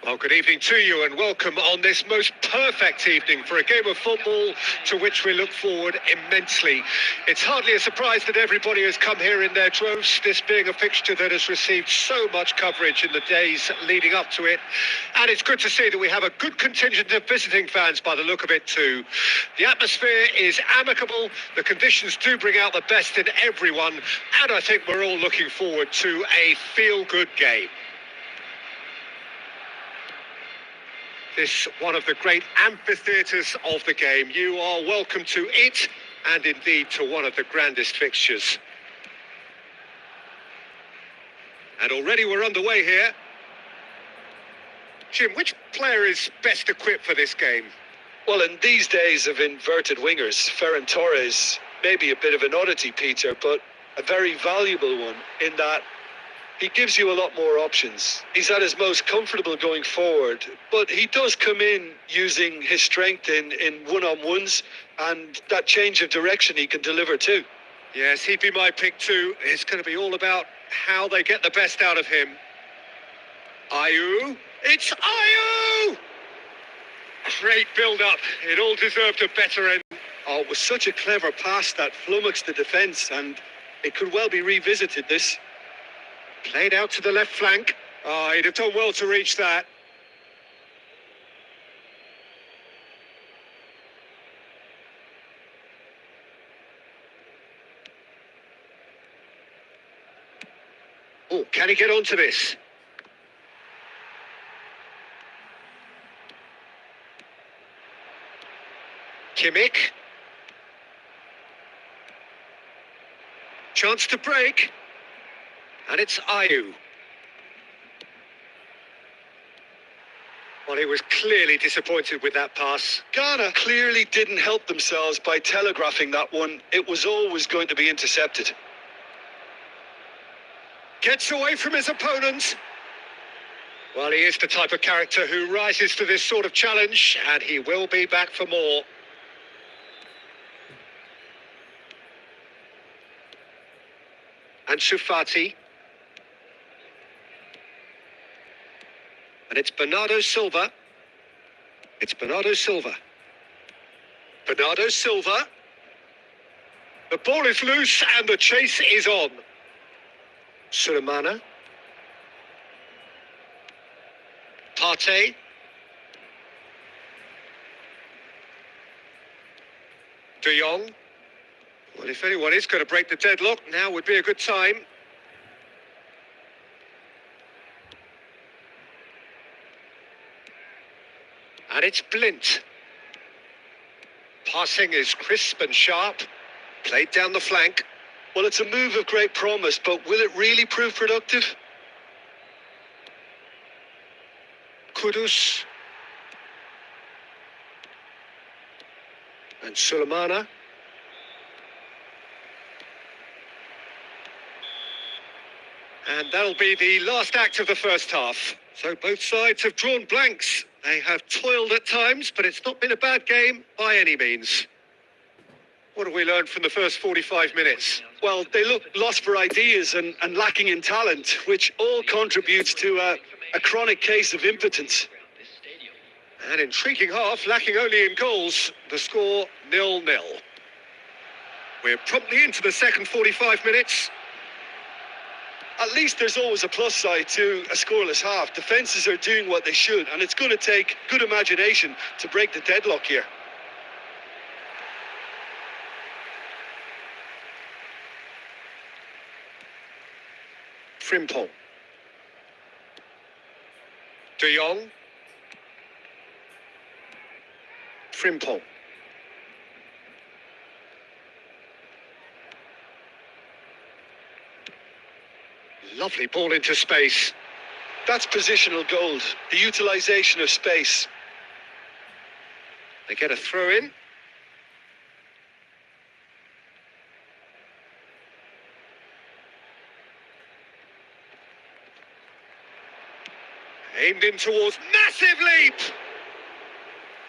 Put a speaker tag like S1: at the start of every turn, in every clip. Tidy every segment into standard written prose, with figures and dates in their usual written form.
S1: Well, good evening to you and welcome on this most perfect evening for a game of football to which we look forward immensely. It's hardly a surprise that everybody has come here in their droves, this being a fixture that has received so much coverage in the days leading up to it. And it's good to see that we have a good contingent of visiting fans by the look of it too. The atmosphere is amicable, the conditions do bring out the best in everyone, and I think we're all looking forward to a feel-good game. This one of the great amphitheatres of the game. You are welcome to it, and indeed to one of the grandest fixtures. And already we're underway here. Jim, which player is best equipped for this game?
S2: Well, in these days of inverted wingers, Ferran Torres may be a bit of an oddity, Peter, but a very valuable one in that he gives you a lot more options. He's at his most comfortable going forward, but he does come in using his strength in one-on-ones, and that change of direction he can deliver too.
S1: Yes, he'd be my pick too. It's going to be all about how they get the best out of him. Ayew. It's Ayew! Great build-up. It all deserved a better end.
S2: Oh, it was such a clever pass that flummoxed the defence, and it could well be revisited, this.
S1: Played out to the left flank. Oh, he'd have done well to reach that. Oh, can he get onto this? Kimmich. Chance to break. And it's Ayew. Well, he was clearly disappointed with that pass.
S2: Ghana clearly didn't help themselves by telegraphing that one. It was always going to be intercepted.
S1: Gets away from his opponent. Well, he is the type of character who rises to this sort of challenge, and he will be back for more. And Sufati. And it's Bernardo Silva. It's Bernardo Silva. Bernardo Silva. The ball is loose and the chase is on. Sulemana. Partey. De Jong. Well, if anyone is going to break the deadlock, now would be a good time. And it's Blint. Passing is crisp and sharp. Played down the flank.
S2: Well, it's a move of great promise, but will it really prove productive?
S1: Kudus. And Sulemana. And that'll be the last act of the first half. So both sides have drawn blanks. They have toiled at times, but it's not been a bad game by any means. What have we learned from the first 45 minutes?
S2: Well, they look lost for ideas and lacking in talent, which all contributes to a chronic case of impotence.
S1: An intriguing half, lacking only in goals. The score 0-0. We're promptly into the second 45 minutes.
S2: At least there's always a plus side to a scoreless half. Defences are doing what they should, and it's going to take good imagination to break the deadlock here.
S1: Frimpong. De Jong. Frimpong. Lovely ball into space.
S2: That's positional gold, the utilisation of space.
S1: They get a throw in. Aimed in towards, massive leap!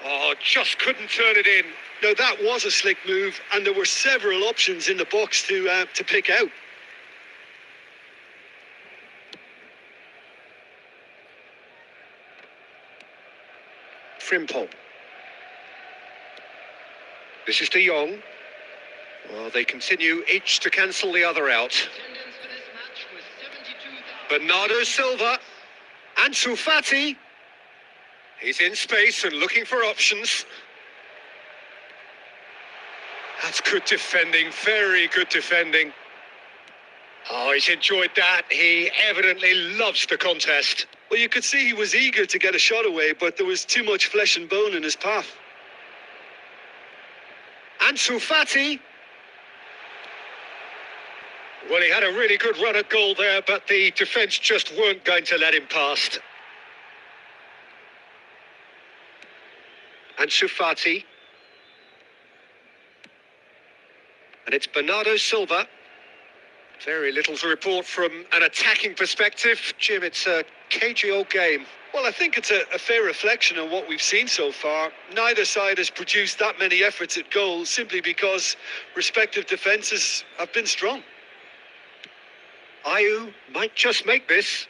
S1: Oh, just couldn't turn it in.
S2: No, that was a slick move, and there were several options in the box to pick out.
S1: Frimpong. This is De Jong. Well, they continue each to cancel the other out. Bernardo Silva. Ansu Fati. He's in space and looking for options. That's good defending, very good defending. Oh, he's enjoyed that. He evidently loves the contest.
S2: Well, you could see he was eager to get a shot away, but there was too much flesh and bone in his path.
S1: Ansu Fati. Well, he had a really good run at goal there, but the defence just weren't going to let him past. Ansu Fati. And it's Bernardo Silva. Very little to report from an attacking perspective. Jim, it's a cagey old game.
S2: Well, I think it's a fair reflection on what we've seen so far. Neither side has produced that many efforts at goal simply because respective defences have been strong.
S1: Ayew might just make this.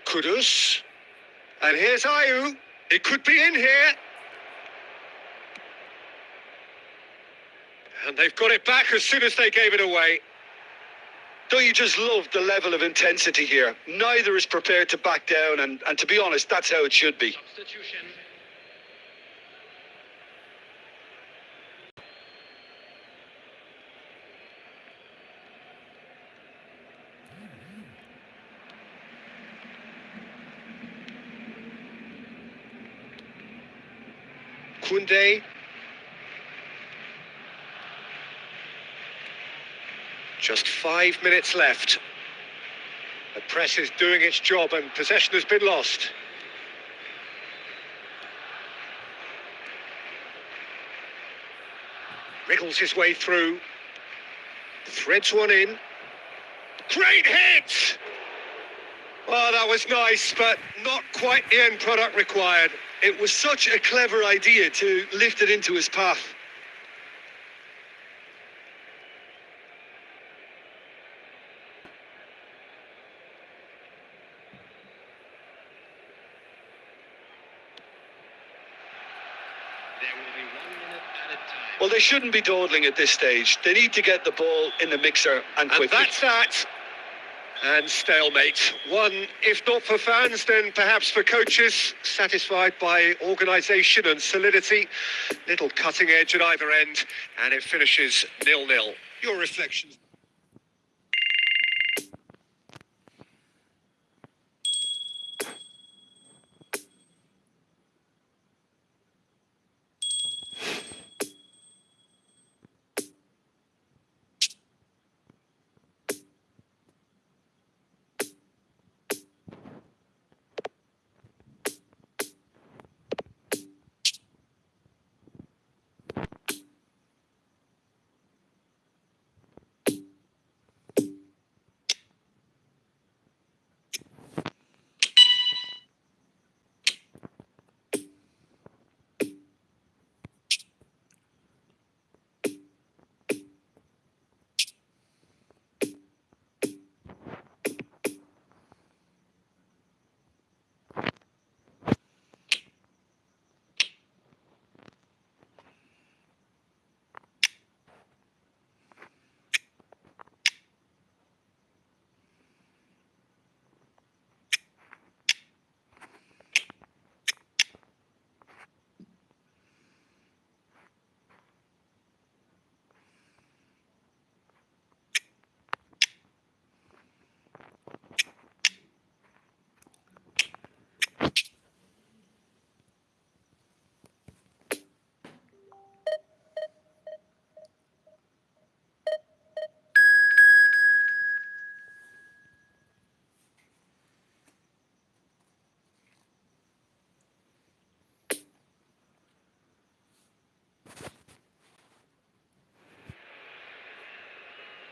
S1: Kudus. And here's Ayew. It could be in here. And they've got it back as soon as they gave it away.
S2: Don't you just love the level of intensity here? Neither is prepared to back down, and to be honest, that's how it should be.
S3: Substitution.
S1: Koundé. Just 5 minutes left. The press is doing its job and possession has been lost. Wriggles his way through. Threads one in. Great hit! Oh, that was nice, but not quite the end product required.
S2: It was such a clever idea to lift it into his path.
S3: There will be 1 minute added time.
S2: Well, they shouldn't be dawdling at this stage. They need to get the ball in the mixer and quickly.
S1: And that's that. And stalemate. One, if not for fans, then perhaps for coaches, satisfied by organisation and solidity. Little cutting edge at either end, and it finishes 0-0. Your reflections?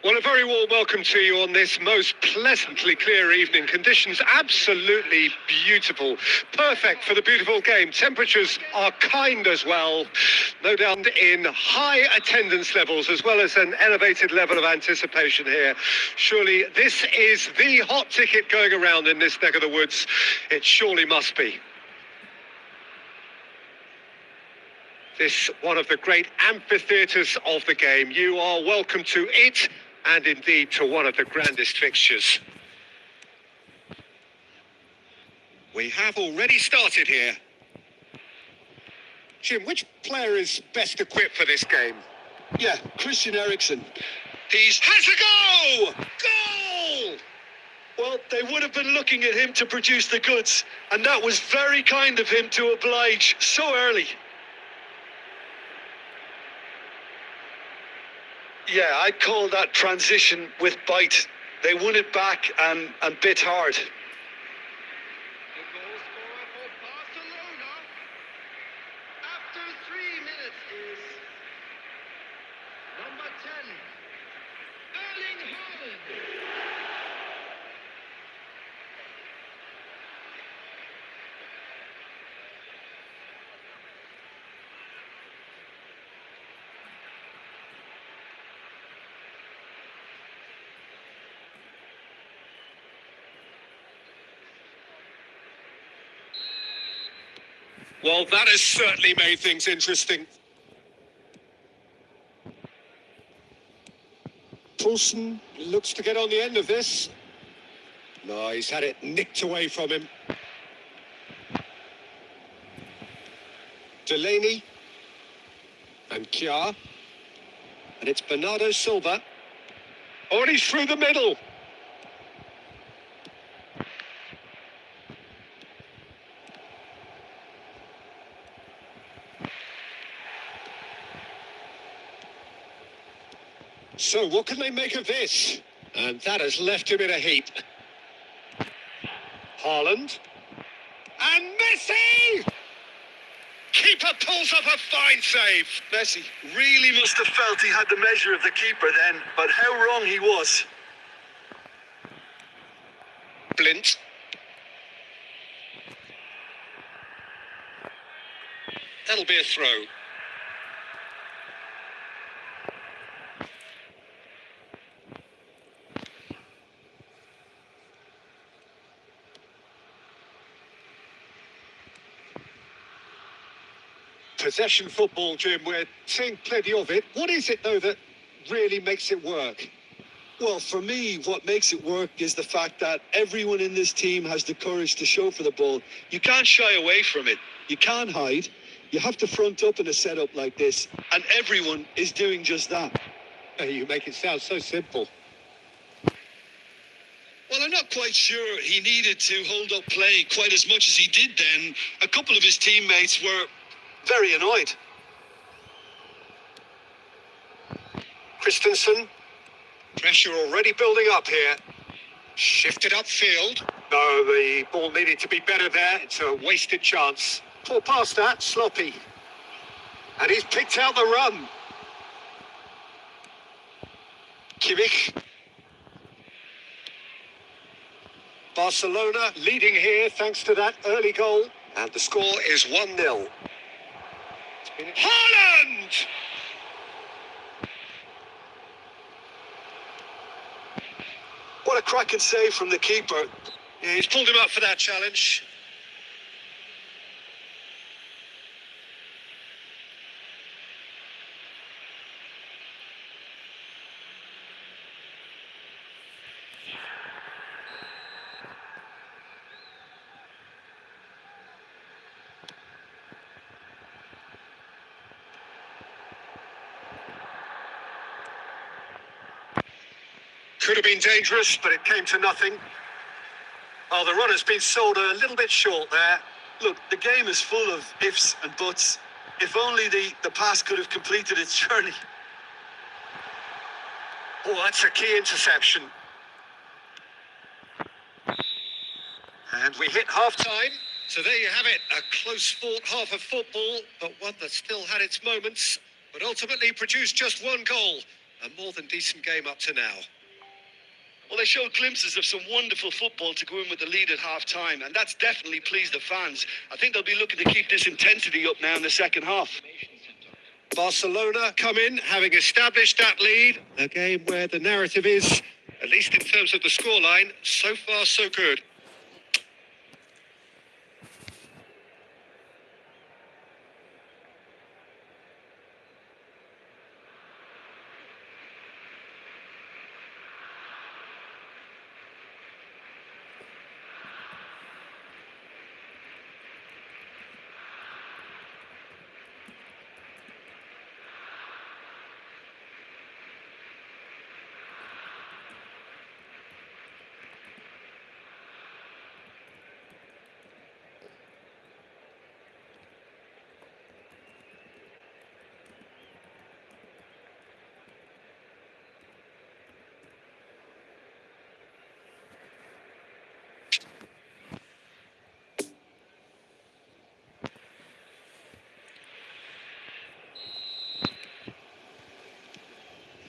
S1: Well, a very warm welcome to you on this most pleasantly clear evening. Conditions absolutely beautiful. Perfect for the beautiful game. Temperatures are kind as well. No doubt in high attendance levels as well as an elevated level of anticipation here. Surely this is the hot ticket going around in this neck of the woods. It surely must be. This one of the great amphitheatres of the game. You are welcome to it. And indeed to one of the grandest fixtures. We have already started here. Jim, which player is best equipped for this game?
S2: Yeah, Christian Eriksen.
S1: Has a go! Goal!
S2: Well, they would have been looking at him to produce the goods, and that was very kind of him to oblige so early. Yeah, I'd call that transition with bite. They won it back and bit hard.
S3: The goal scorer for Barcelona after 3 minutes is number 10, Erling Haaland.
S1: Well, that has certainly made things interesting. Poulsen looks to get on the end of this. No, he's had it nicked away from him. Delaney. And Kjaer. And it's Bernardo Silva. Oh, and he's through the middle. So what can they make of this? And that has left him in a heap. Haaland. And Messi! Keeper pulls off a fine save.
S2: Messi really must have felt he had the measure of the keeper then, but how wrong he was.
S1: Blint. That'll be a throw. Possession football, Jim, we're seeing plenty of it. What is it, though, that really makes it work?
S2: Well, for me, what makes it work is the fact that everyone in this team has the courage to show for the ball. You can't shy away from it. You can't hide. You have to front up in a setup like this, and everyone is doing just that.
S1: You make it sound so simple.
S2: Well, I'm not quite sure he needed to hold up play quite as much as he did then. A couple of his teammates were very annoyed.
S1: Christensen. Pressure already building up here. Shifted upfield. No, the ball needed to be better there. It's a wasted chance. Poor pass that, sloppy. And he's picked out the run. Kimmich. Barcelona leading here thanks to that early goal. And the score is 1-0. Haaland!
S2: What a cracking save from the keeper.
S1: Yeah, he's pulled him up for that challenge. Could have been dangerous, but it came to nothing. Oh, the run has been sold a little bit short there.
S2: Look, the game is full of ifs and buts. If only the pass could have completed its journey.
S1: Oh, that's a key interception. And we hit half-time. So there you have it, a close-fought half of football, but one that still had its moments, but ultimately produced just one goal. A more than decent game up to now.
S4: Well, they showed glimpses of some wonderful football to go in with the lead at half-time, and that's definitely pleased the fans. I think they'll be looking to keep this intensity up now in the second half.
S1: Barcelona come in, having established that lead. A game where the narrative is, at least in terms of the scoreline, so far so good.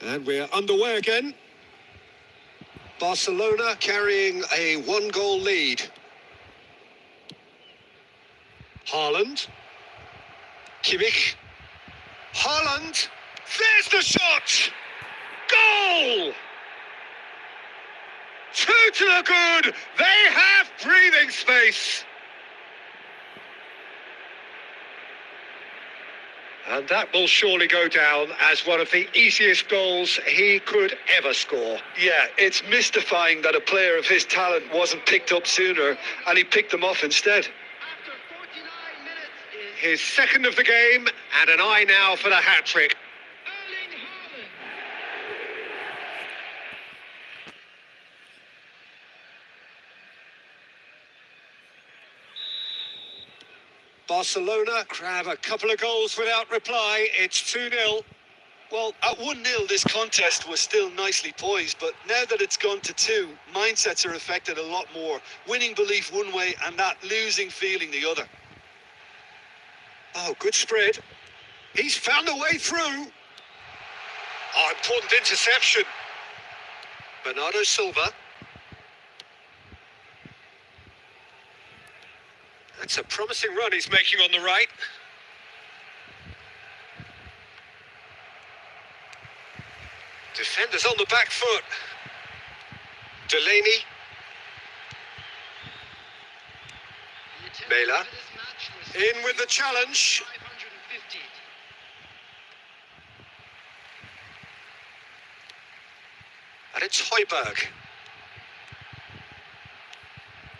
S1: And we're underway again. Barcelona carrying a one-goal lead. Haaland. Kimmich. Haaland. There's the shot! Goal! 2 to the good. They have breathing space. And that will surely go down as one of the easiest goals he could ever score.
S2: Yeah, it's mystifying that a player of his talent wasn't picked up sooner, and he picked them off instead.
S3: After 49 minutes is
S1: His second of the game, and an eye now for the hat-trick.
S3: Erling Haaland.
S1: Barcelona grab a couple of goals without reply. It's 2-0.
S2: Well, at 1-0, this contest was still nicely poised, but now that it's gone to 2, mindsets are affected a lot more. Winning belief one way and that losing feeling the other.
S1: Oh, good spread. He's found a way through. Oh, important interception. Bernardo Silva. That's a promising run he's making on the right. Defenders on the back foot. Delaney.
S3: The attempt
S1: Mela.
S3: for this match was
S1: In with the challenge.
S3: 550.
S1: And it's Højbjerg.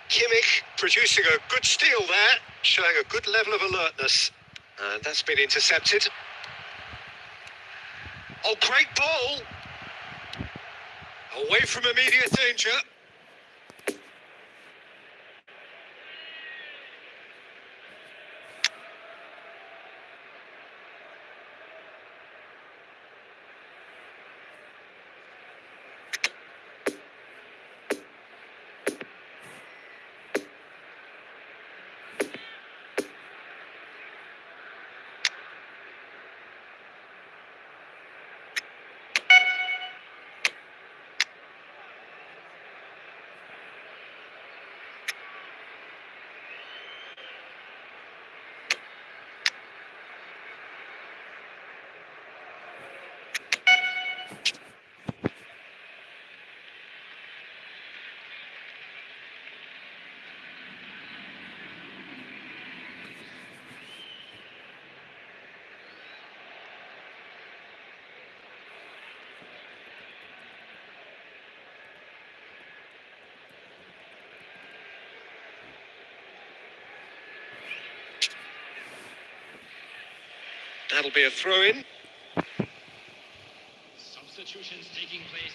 S1: Kimmich producing a good steal there, showing a good level of alertness. And that's been intercepted. Oh, great ball! Away from immediate danger. That'll be a throw-in.
S3: Substitutions taking place.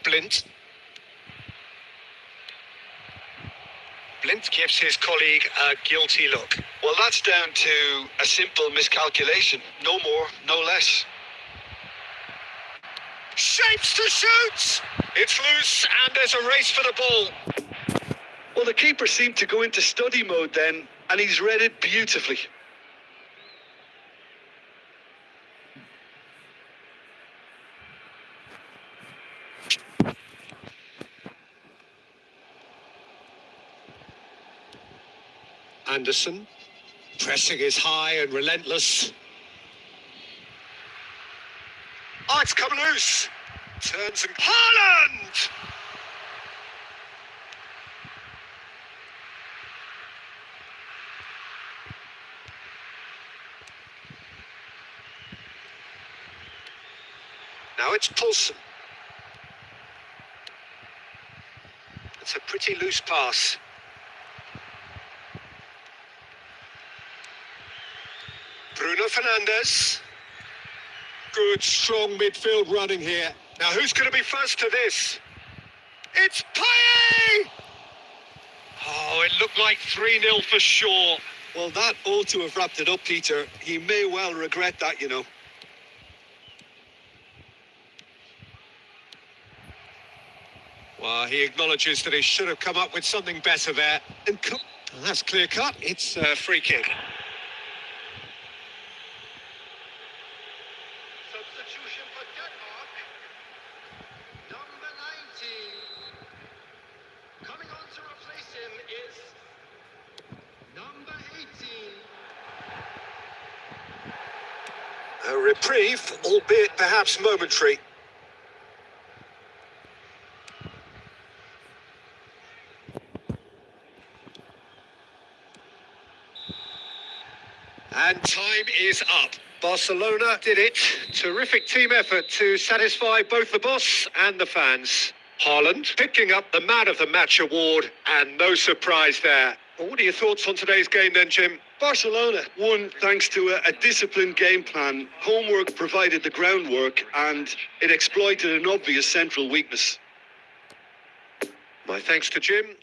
S1: Blint. Blint gives his colleague a guilty look.
S2: Well, that's down to a simple miscalculation. No more, no less.
S1: Shapes to shoot! It's loose and there's a race for the ball.
S2: Well, the keeper seemed to go into study mode then, and he's read it beautifully.
S1: Anderson. Pressing is high and relentless. Oh, it's come loose. Turns and Haaland! Now it's Paulson. It's a pretty loose pass. Bruno Fernandes. Good, strong midfield running here. Now who's going to be first to this? It's Payet! Oh, it looked like 3-0 for sure.
S2: Well, that ought to have wrapped it up, Peter. He may well regret that, you know.
S1: Well, he acknowledges that he should have come up with something better there. And that's clear cut. It's a free kick.
S3: Substitution for Denmark. Number 19. Coming on to replace him is number 18.
S1: A reprieve, albeit perhaps momentary. And time is up. Barcelona did it. Terrific team effort to satisfy both the boss and the fans. Haaland picking up the Man of the Match award, and no surprise there. Well, what are your thoughts on today's game then, Jim?
S2: Barcelona won thanks to a disciplined game plan. Homework provided the groundwork, and it exploited an obvious central weakness.
S1: My thanks to Jim.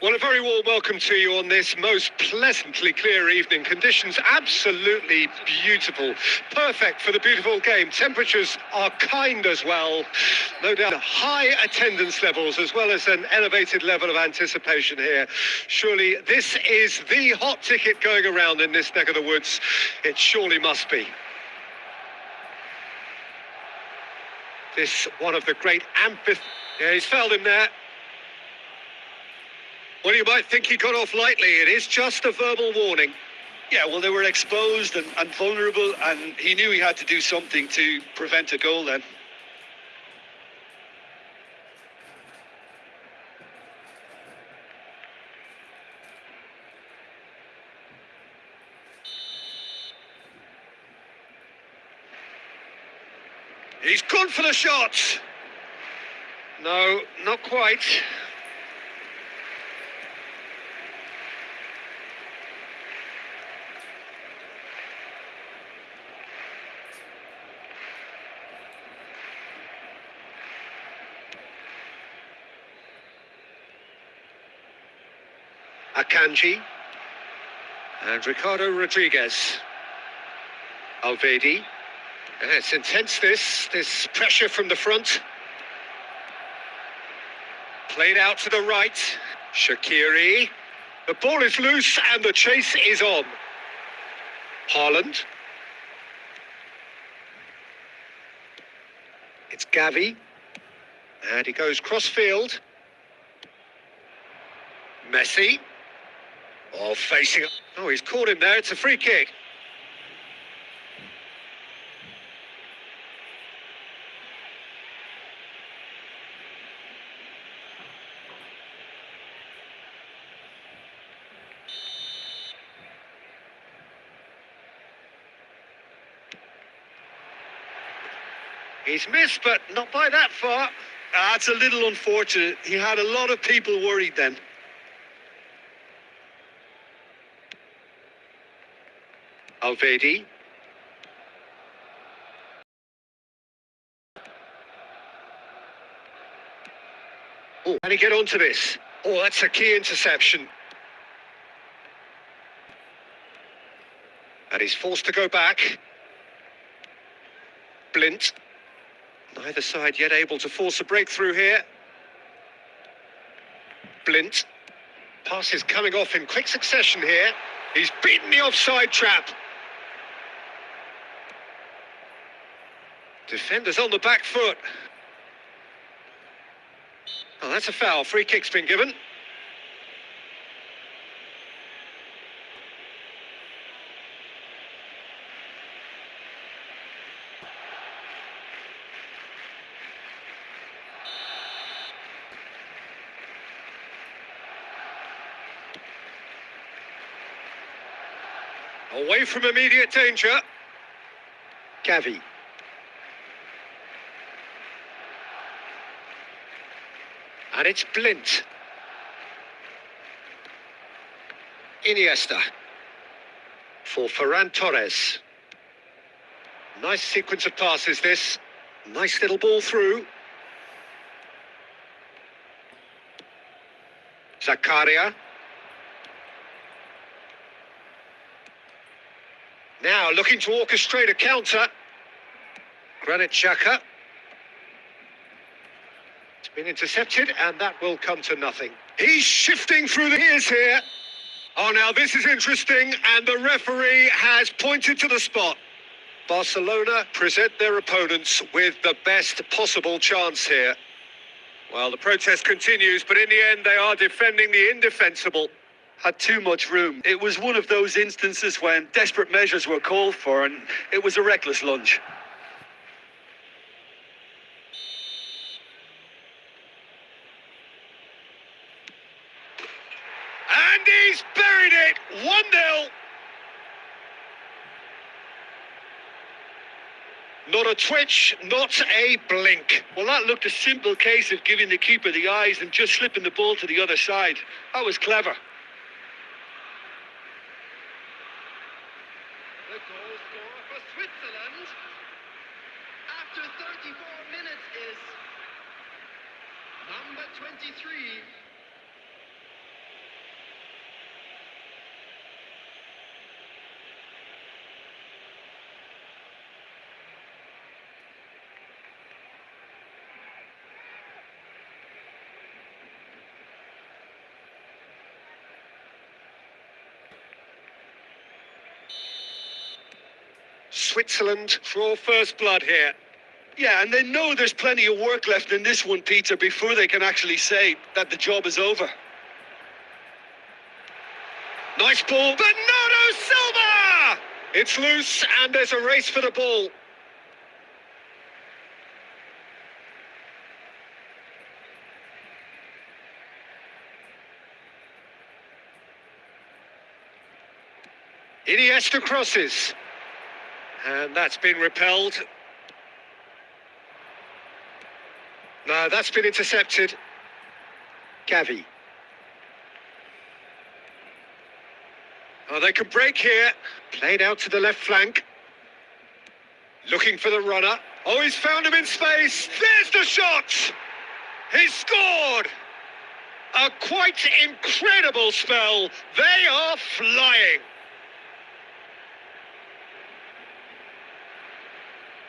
S1: Well, a very warm welcome to you on this most pleasantly clear evening. Conditions absolutely beautiful. Perfect for the beautiful game. Temperatures are kind as well. No doubt high attendance levels as well as an elevated level of anticipation here. Surely this is the hot ticket going around in this neck of the woods. It surely must be. This one of the great amphitheatres. Yeah, he's fouled him there. Well, you might think he got off lightly. It is just a verbal warning.
S4: Yeah, well, they were exposed and vulnerable, and he knew he had to do something to prevent a goal then. He's gone for the shot.
S1: No, not quite. Akanji. And Ricardo Rodriguez. Alvedi. And it's intense, this pressure from the front. Played out to the right. Shaqiri. The ball is loose and the chase is on. Haaland. It's Gavi. And he goes cross-field. Messi. Oh, facing... Oh, he's caught him there. It's a free kick. He's missed, but not by that far.
S4: That's a little unfortunate. He had a lot of people worried then.
S1: Alvedi. Oh, can he get onto this? Oh, that's a key interception. And he's forced to go back. Blint. Neither side yet able to force a breakthrough here. Blint. Pass is coming off in quick succession here. He's beaten the offside trap. Defenders on the back foot. Oh, that's a foul. Free kick's been given. Away from immediate danger. Gavi. And it's Blint. Iniesta. For Ferran Torres. Nice sequence of passes this. Nice little ball through. Zakaria. Now looking to orchestrate a counter. Granit Xhaka. It's been intercepted and that will come to nothing. He's shifting through the ears here. Oh, now this is interesting and the referee has pointed to the spot. Barcelona present their opponents with the best possible chance here. Well, the protest continues, but in the end they are defending the indefensible.
S4: Had too much room. It was one of those instances when desperate measures were called for and it was a reckless lunge.
S1: And he's buried it! 1-0! Not a twitch, not a blink.
S4: Well, that looked a simple case of giving the keeper the eyes and just slipping the ball to the other side. That was clever.
S3: The goal scorer for Switzerland after 34 minutes is number 23.
S1: Switzerland draw first blood here.
S4: Yeah, and they know there's plenty of work left in this one, Peter, before they can actually say that the job is over.
S1: Nice ball. Bernardo Silva! It's loose and there's a race for the ball. Iniesta crosses. And that's been repelled. No, that's been intercepted. Gavi. Oh, they can break here. Played out to the left flank. Looking for the runner. Oh, he's found him in space. There's the shot! He's scored! A quite incredible spell. They are flying.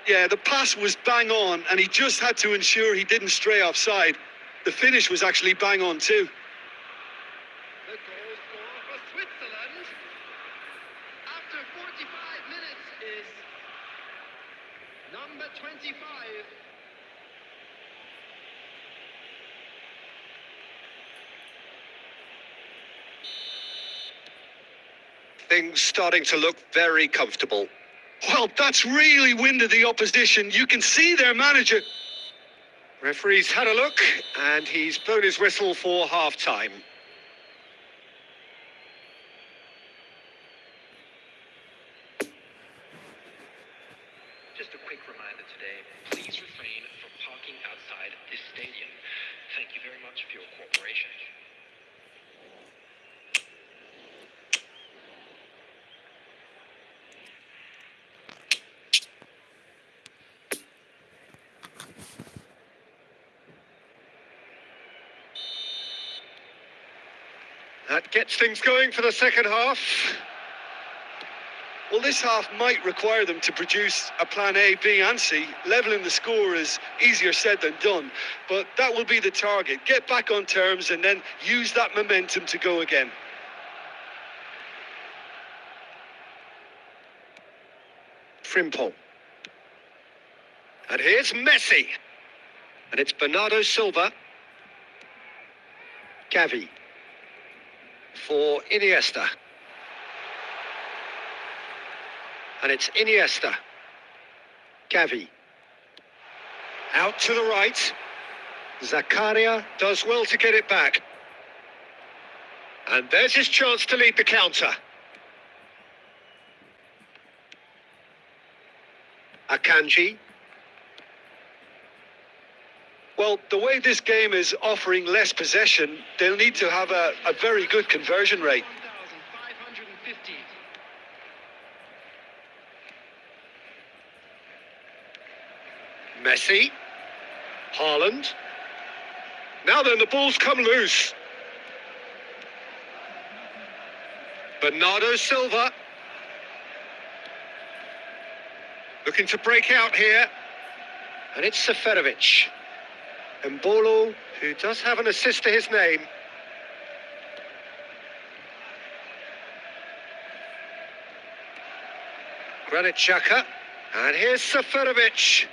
S2: Yeah, the pass was bang on, and he just had to ensure he didn't stray offside. The finish was actually bang on too.
S3: The goal scorer for Switzerland after 45 minutes is number 25.
S1: Things starting to look very comfortable.
S2: Well, that's really winded the opposition. You can see their manager.
S1: Referee's had a look and he's blown his whistle for half-time.
S5: Just a quick reminder today, please refrain from parking outside this stadium. Thank you very much for your cooperation.
S1: That gets things going for the second half.
S2: Well, this half might require them to produce a plan A, B and C. Levelling the score is easier said than done, but that will be the target. Get back on terms and then use that momentum to go again.
S1: Frimpong. And here's Messi. And it's Bernardo Silva. Gavi. For Iniesta. And it's Iniesta. Gavi. Out to the right. Zakaria does well to get it back. And there's his chance to lead the counter. Akanji.
S2: Well, the way this game is offering less possession, they'll need to have a very good conversion rate.
S3: 1,550.
S1: Messi. Haaland. Now then, the ball's come loose. Bernardo Silva. Looking to break out here. And it's Seferovic. Mbolo, who does have an assist to his name. Granit Xhaka. And here's Seferovic.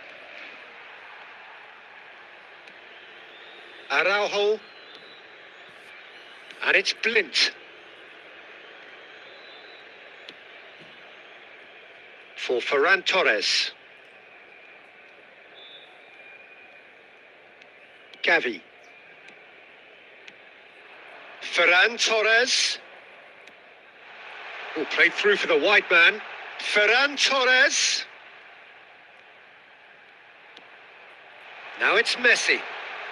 S1: Araujo. And it's Blint. For Ferran Torres. Gavi. Ferran Torres. Oh, played through for the wide man. Ferran Torres. Now it's Messi.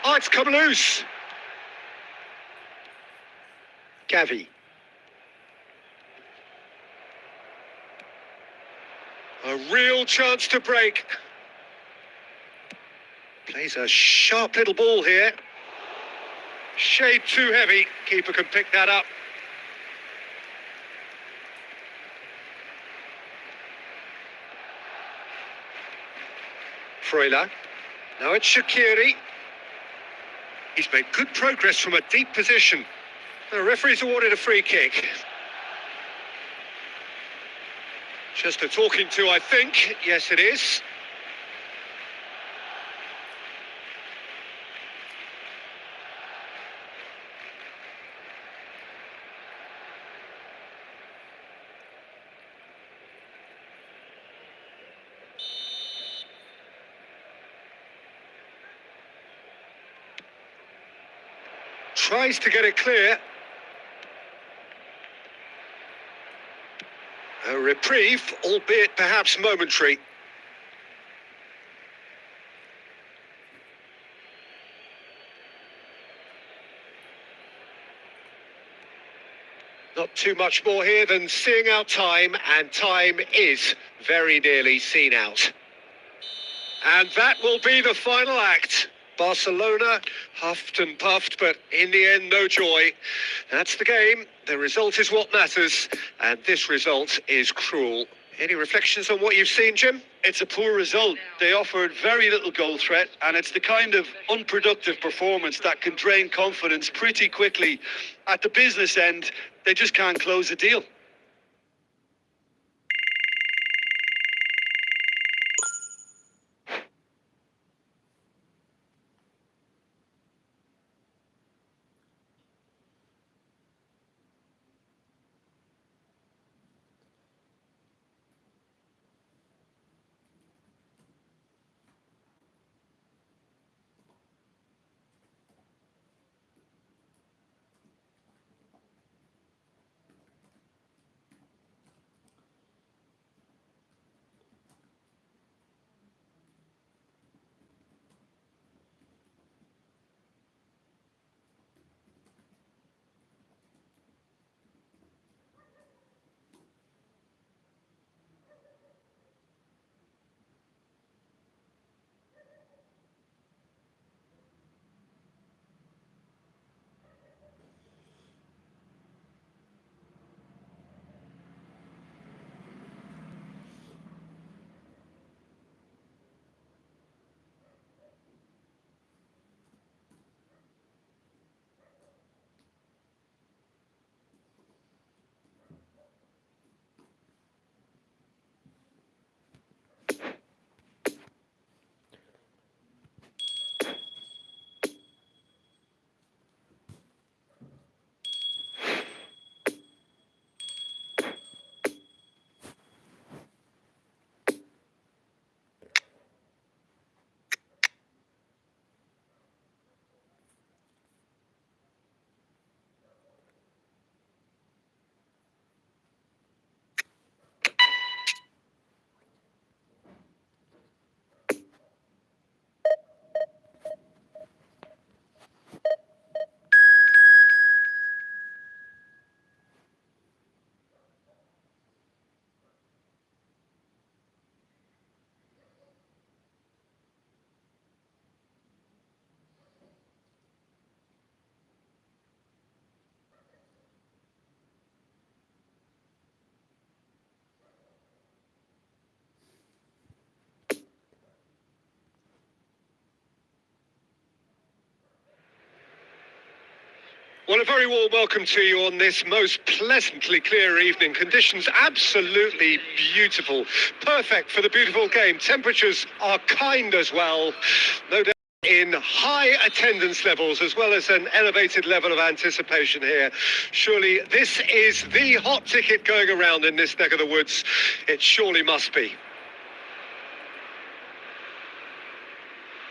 S1: Oh, it's come loose. Gavi. A real chance to break. Plays a sharp little ball here. Shade too heavy. Keeper can pick that up. Freuler. Now it's Shaqiri. He's made good progress from a deep position. The referee's awarded a free kick. Just a talking to, I think. Yes, it is. tries to get it clear. A reprieve, albeit perhaps momentary. Not too much more here than seeing out time, and time is very nearly seen out. And that will be the final act. Barcelona huffed and puffed, but in the end, no joy. That's the game. The result is what matters, and this result is cruel. Any reflections on what you've seen, Jim?
S2: It's a poor result. They offered very little goal threat, and it's the kind of unproductive performance that can drain confidence pretty quickly. At the business end, they just can't close a deal.
S1: Well, a very warm welcome to you on this most pleasantly clear evening. Conditions absolutely beautiful. Perfect for the beautiful game. Temperatures are kind as well. No doubt in high attendance levels as well as an elevated level of anticipation here. Surely this is the hot ticket going around in this neck of the woods. It surely must be.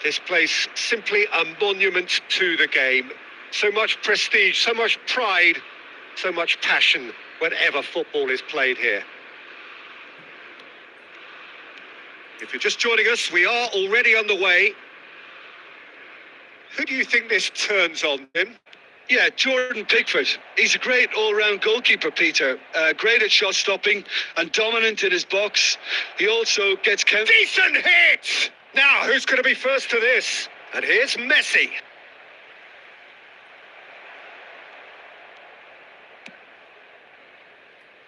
S1: This place simply a monument to the game. So much prestige, so much pride, so much passion whenever football is played here. If you're just joining us, we are already underway. Who do you think this turns on, Tim?
S2: Yeah, Jordan Pickford. He's a great all-round goalkeeper, Peter. Great at shot stopping and dominant in his box. He also gets
S1: Decent hit! Now, who's going to be first to this? And here's Messi.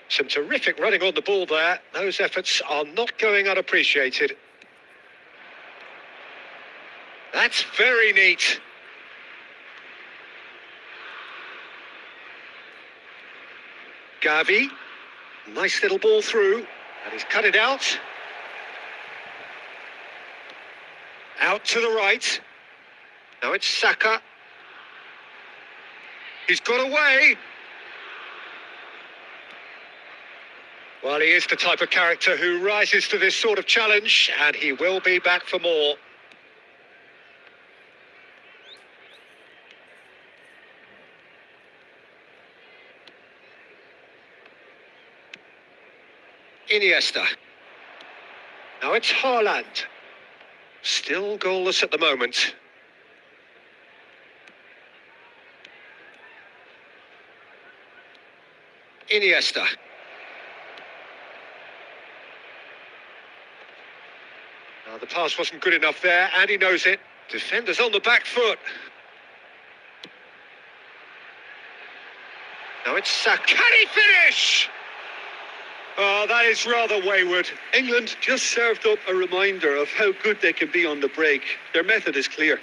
S1: Some terrific running on the ball there. Those efforts are not going unappreciated. That's very neat. Gavi. Nice little ball through. And he's cut it out. Out to the right. Now it's Saka. He's got away. Well, he is the type of character who rises to this sort of challenge, and he will be back for more. Iniesta. Now it's Haaland. Still goalless at the moment. Iniesta. Now the pass wasn't good enough there, and he knows it. Defenders on the back foot. Now it's Saka. Can he finish? Oh, that is rather wayward.
S2: England just served up a reminder of how good they can be on the break. Their method is clear.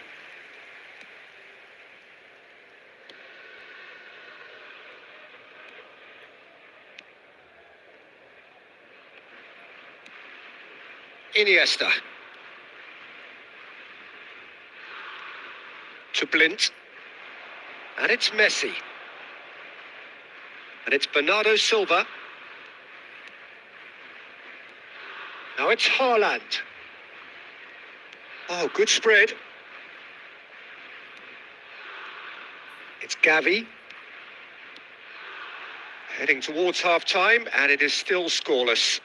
S1: Iniesta. To Blint. And it's Messi. And it's Bernardo Silva. Now it's Haaland. Oh, good spread. It's Gavi. Heading towards half-time, and it is still scoreless.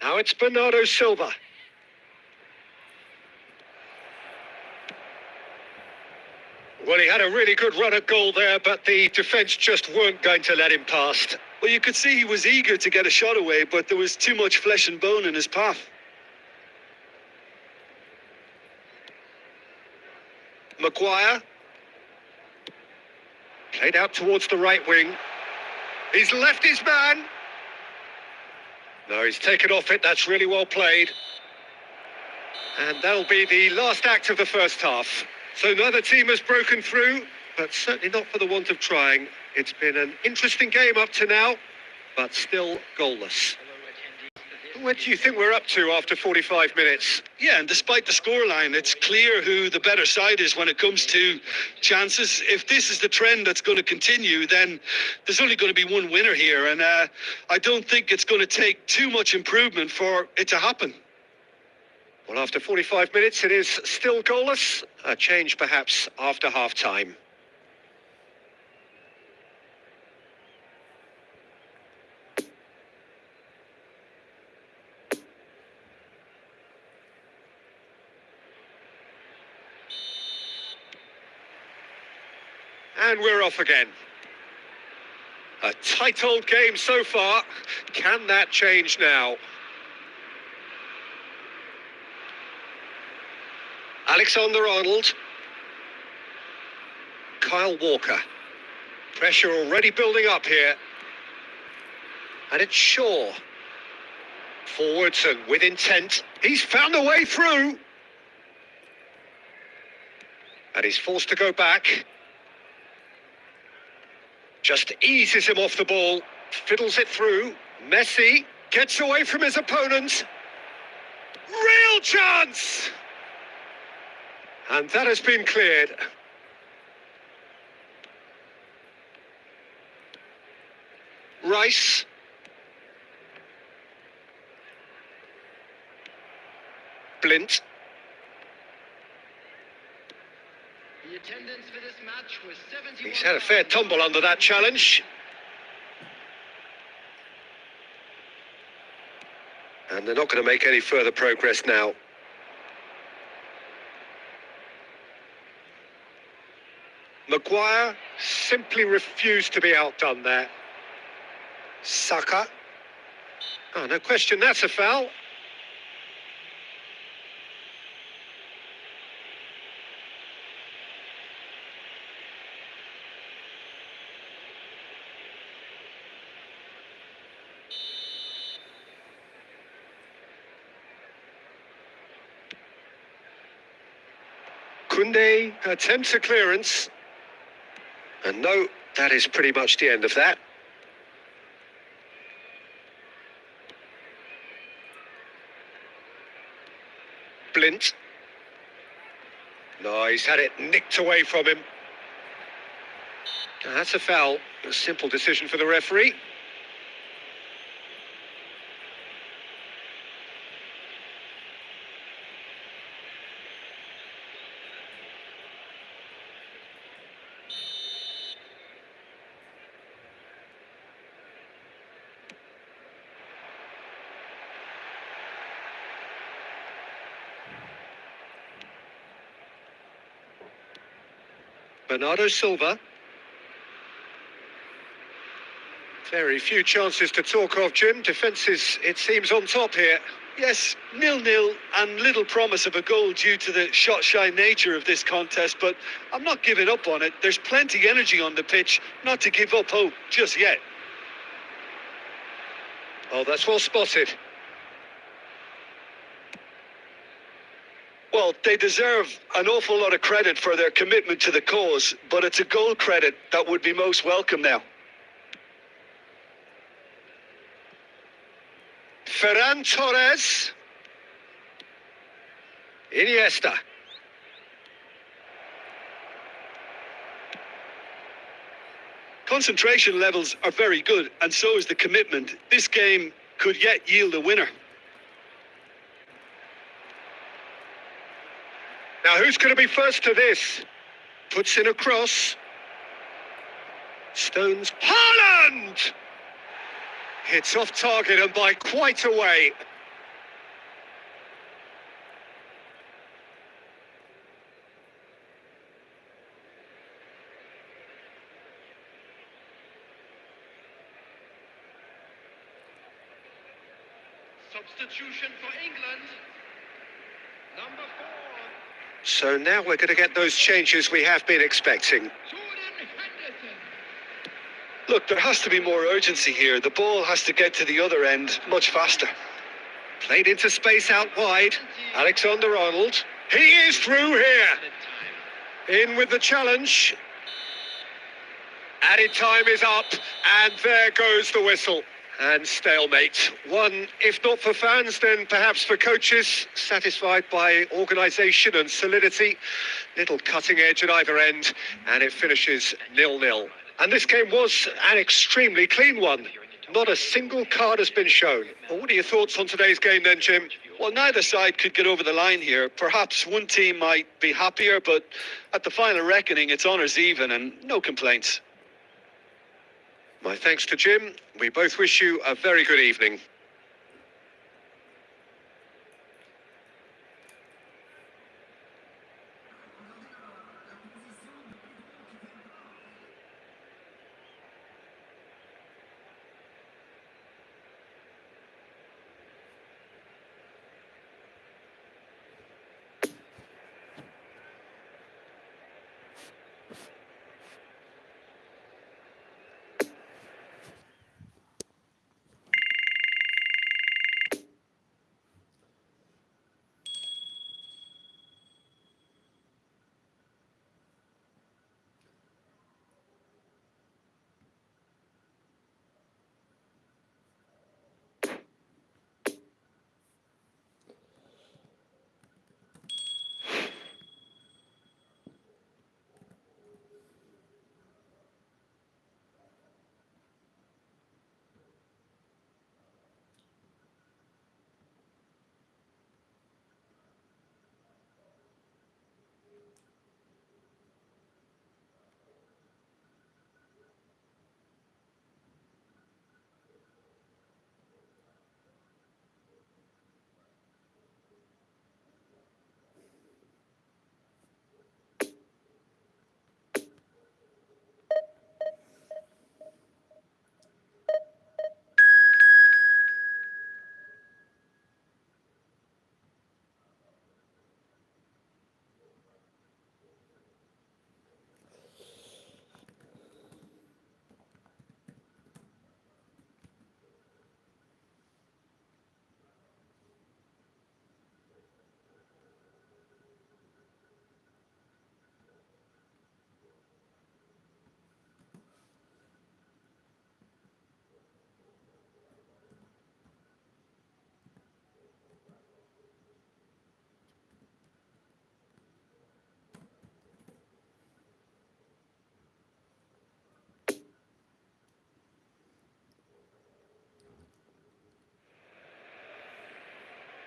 S1: Now it's Bernardo Silva. Well, he had a really good run at goal there, but the defence just weren't going to let him past.
S2: Well, you could see he was eager to get a shot away, but there was too much flesh and bone in his path.
S1: Maguire. Played out towards the right wing. He's left his man. No, he's taken off it. That's really well played. And that'll be the last act of the first half. So neither team has broken through, but certainly not for the want of trying. It's been an interesting game up to now, but still goalless. Where do you think we're up to after 45 minutes?
S2: Yeah, and despite the scoreline, it's clear who the better side is when it comes to chances. If this is the trend that's going to continue, then there's only going to be one winner here, and I don't think it's going to take too much improvement for it to happen.
S1: Well, after 45 minutes, it is still goalless. A change perhaps after half-time. And we're off again. A tight old game so far. Can that change now? Alexander-Arnold. Kyle Walker. Pressure already building up here. And it's Shaw. Forwards and with intent. He's found a way through. And he's forced to go back. Just eases him off the ball. Fiddles it through. Messi gets away from his opponent. Real chance! And that has been cleared. Rice. Blint.
S3: The attendance for this match was 71.
S1: He's had a fair tumble under that challenge. And they're not going to make any further progress now. Maguire simply refused to be outdone there. Saka. Oh, no question, that's a foul. Koundé attempts a clearance. And no, that is pretty much the end of that. Blint. No, he's had it nicked away from him. That's a foul. A simple decision for the referee. Bernardo Silva. Very few chances to talk of, Jim. Defence is, it seems, on top here.
S2: Yes, 0-0 and little promise of a goal due to the shot-shy nature of this contest, but I'm not giving up on it. There's plenty energy on the pitch, not to give up hope just yet.
S1: Oh, that's well spotted.
S2: Well, they deserve an awful lot of credit for their commitment to the cause, but it's a goal credit that would be most welcome now.
S1: Ferran Torres. Iniesta.
S2: Concentration levels are very good, and so is the commitment. This game could yet yield a winner.
S1: Now, who's going to be first to this? Puts in a cross. Stones. Haaland! Hits off target and by quite a way.
S3: Substitution for England. Number 4.
S1: So now we're going to get those changes we have been expecting.
S3: Jordan Henderson.
S2: Look, there has to be more urgency here. The ball has to get to the other end much faster.
S1: Played into space out wide. Alexander-Arnold. He is through here. In with the challenge. Added time is up, and there goes the whistle. And stalemate. One, if not for fans, then perhaps for coaches, satisfied by organisation and solidity. Little cutting edge at either end, and it finishes 0-0. And this game was an extremely clean one. Not a single card has been shown. Well, what are your thoughts on today's game then, Jim?
S2: Well, neither side could get over the line here. Perhaps one team might be happier, but at the final reckoning, it's honours even and no complaints.
S1: My thanks to Jim. We both wish you a very good evening.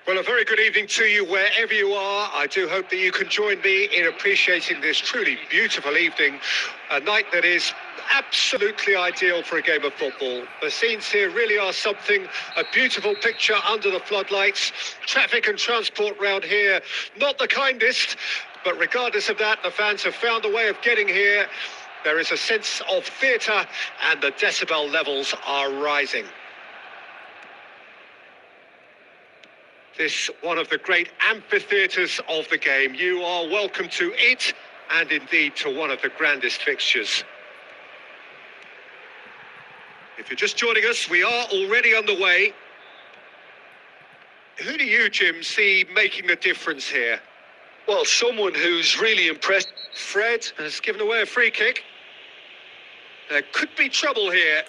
S1: Well, a very good evening to you wherever you are. I do hope that you can join me in appreciating this truly beautiful evening, a night that is absolutely ideal for a game of football. The scenes here really are something, a beautiful picture under the floodlights. Traffic and transport round here, not the kindest, but regardless of that, the fans have found a way of getting here. There is a sense of theatre and the decibel levels are rising. This one of the great amphitheatres of the game. You are welcome to it and indeed to one of the grandest fixtures. If you're just joining us, we are already underway. Who do you, Jim, see making the difference here?
S2: Well, someone who's really impressed.
S1: Fred has given away a free kick. There could be trouble here,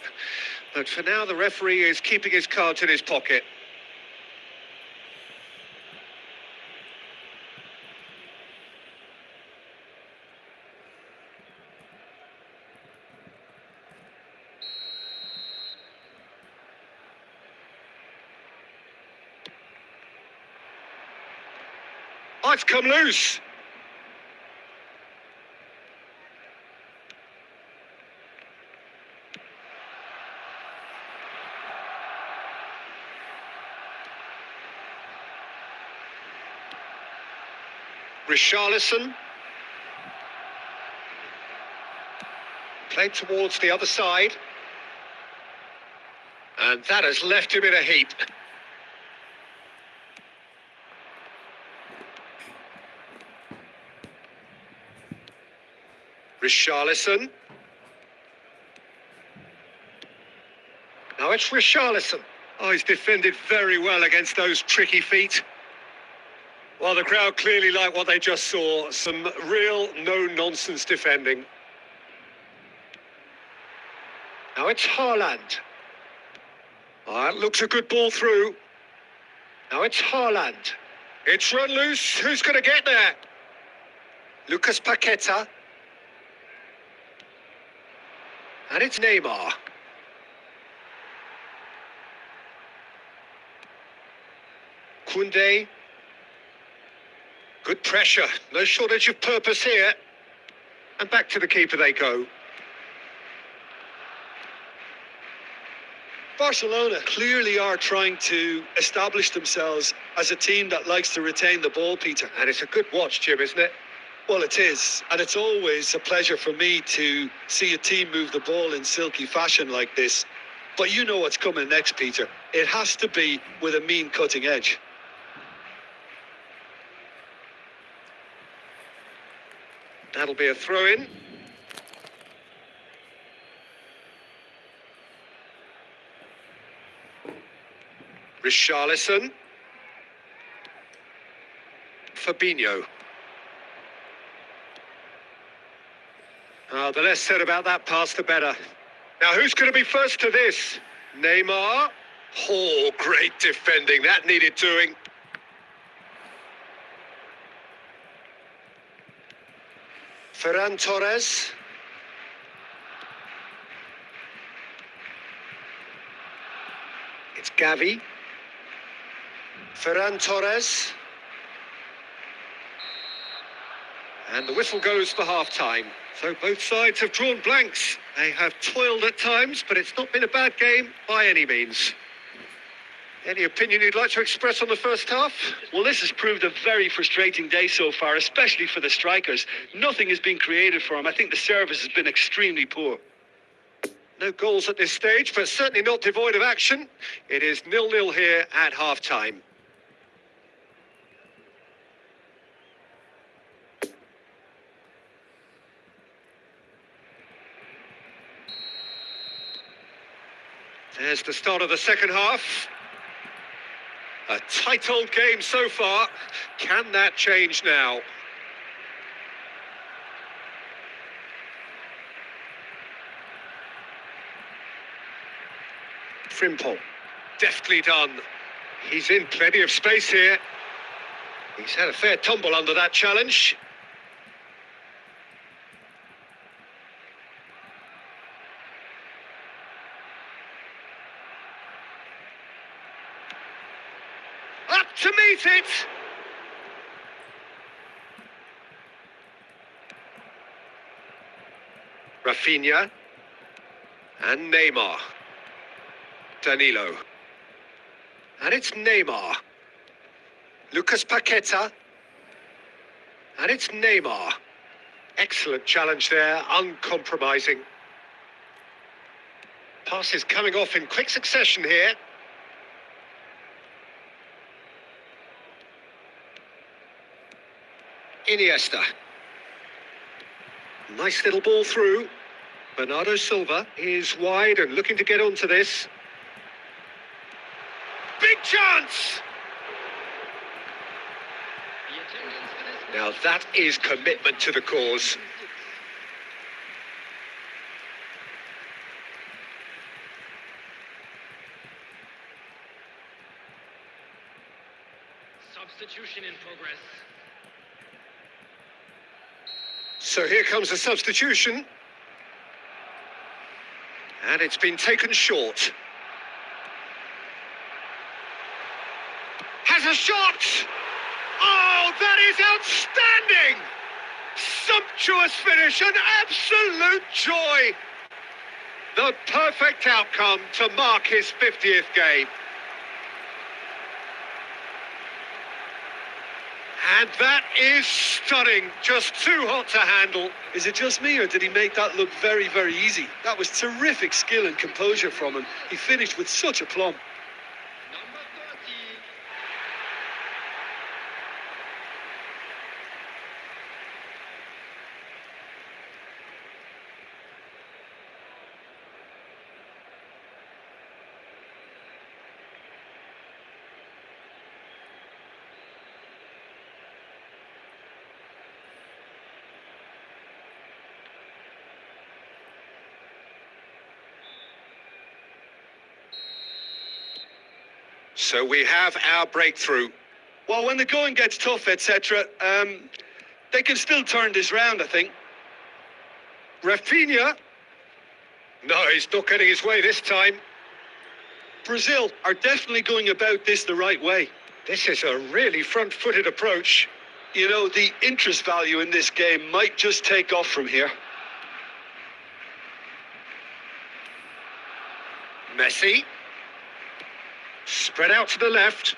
S1: but for now the referee is keeping his cards in his pocket. Oh, it's come loose. Richarlison. Played towards the other side. And that has left him in a heap. Richarlison. Now it's Richarlison. Oh, he's defended very well against those tricky feet. Well, the crowd clearly like what they just saw. Some real no-nonsense defending. Now it's Haaland. Oh, that looks a good ball through. Now it's Haaland. It's run loose. Who's going to get there? Lucas Paqueta. And it's Neymar. Koundé. Good pressure. No shortage of purpose here. And back to the keeper they go.
S2: Barcelona clearly are trying to establish themselves as a team that likes to retain the ball, Peter.
S1: And it's a good watch, Jim, isn't it?
S2: Well, it is. And it's always a pleasure for me to see a team move the ball in silky fashion like this. But you know what's coming next, Peter. It has to be with a mean cutting edge.
S1: That'll be a throw-in. Richarlison. Fabinho. The less said about that pass, the better. Now, who's going to be first to this? Neymar. Oh, great defending. That needed doing. Ferran Torres. It's Gavi. Ferran Torres. And the whistle goes for half-time. So both sides have drawn blanks. They have toiled at times, but it's not been a bad game by any means. Any opinion you'd like to express on the first half?
S4: Well, this has proved a very frustrating day so far, especially for the strikers. Nothing has been created for them. I think the service has been extremely poor.
S1: No goals at this stage, but certainly not devoid of action. It is 0-0 here at half-time. There's the start of the second half. A tight old game so far. Can that change now? Frimpong. Deftly done. He's in plenty of space here. He's had a fair tumble under that challenge. Up to meet it! Rafinha. And Neymar. Danilo. And it's Neymar. Lucas Paqueta. And it's Neymar. Excellent challenge there, uncompromising. Passes coming off in quick succession here. Iniesta. Nice little ball through. Bernardo Silva is wide and looking to get onto this. Big chance!
S3: The attendance for this
S1: Now that is commitment to the cause.
S5: Substitution in progress.
S1: So here comes a substitution. And it's been taken short. Has a shot! Oh, that is outstanding! Sumptuous finish, an absolute joy! The perfect outcome to mark his 50th game. And that is stunning, just too hot to handle.
S2: Is it just me, or did he make that look very, very easy? That was terrific skill and composure from him. He finished with such aplomb.
S3: number 30.
S1: So we have our breakthrough.
S2: Well, when the going gets tough, etc., they can still turn this round, I think.
S1: Rafinha. No, he's not getting his way this time.
S2: Brazil are definitely going about this the right way.
S1: This is a really front-footed approach.
S2: You know, the interest value in this game might just take off from here.
S1: Messi. Spread out to the left.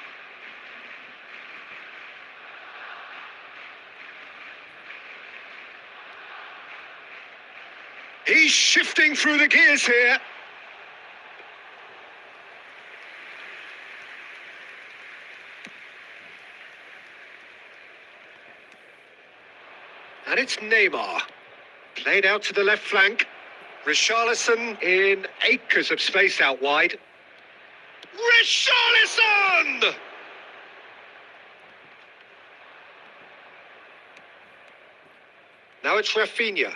S1: He's shifting through the gears here. And it's Neymar. Played out to the left flank. Richarlison in acres of space out wide. Richarlison! Now it's Rafinha.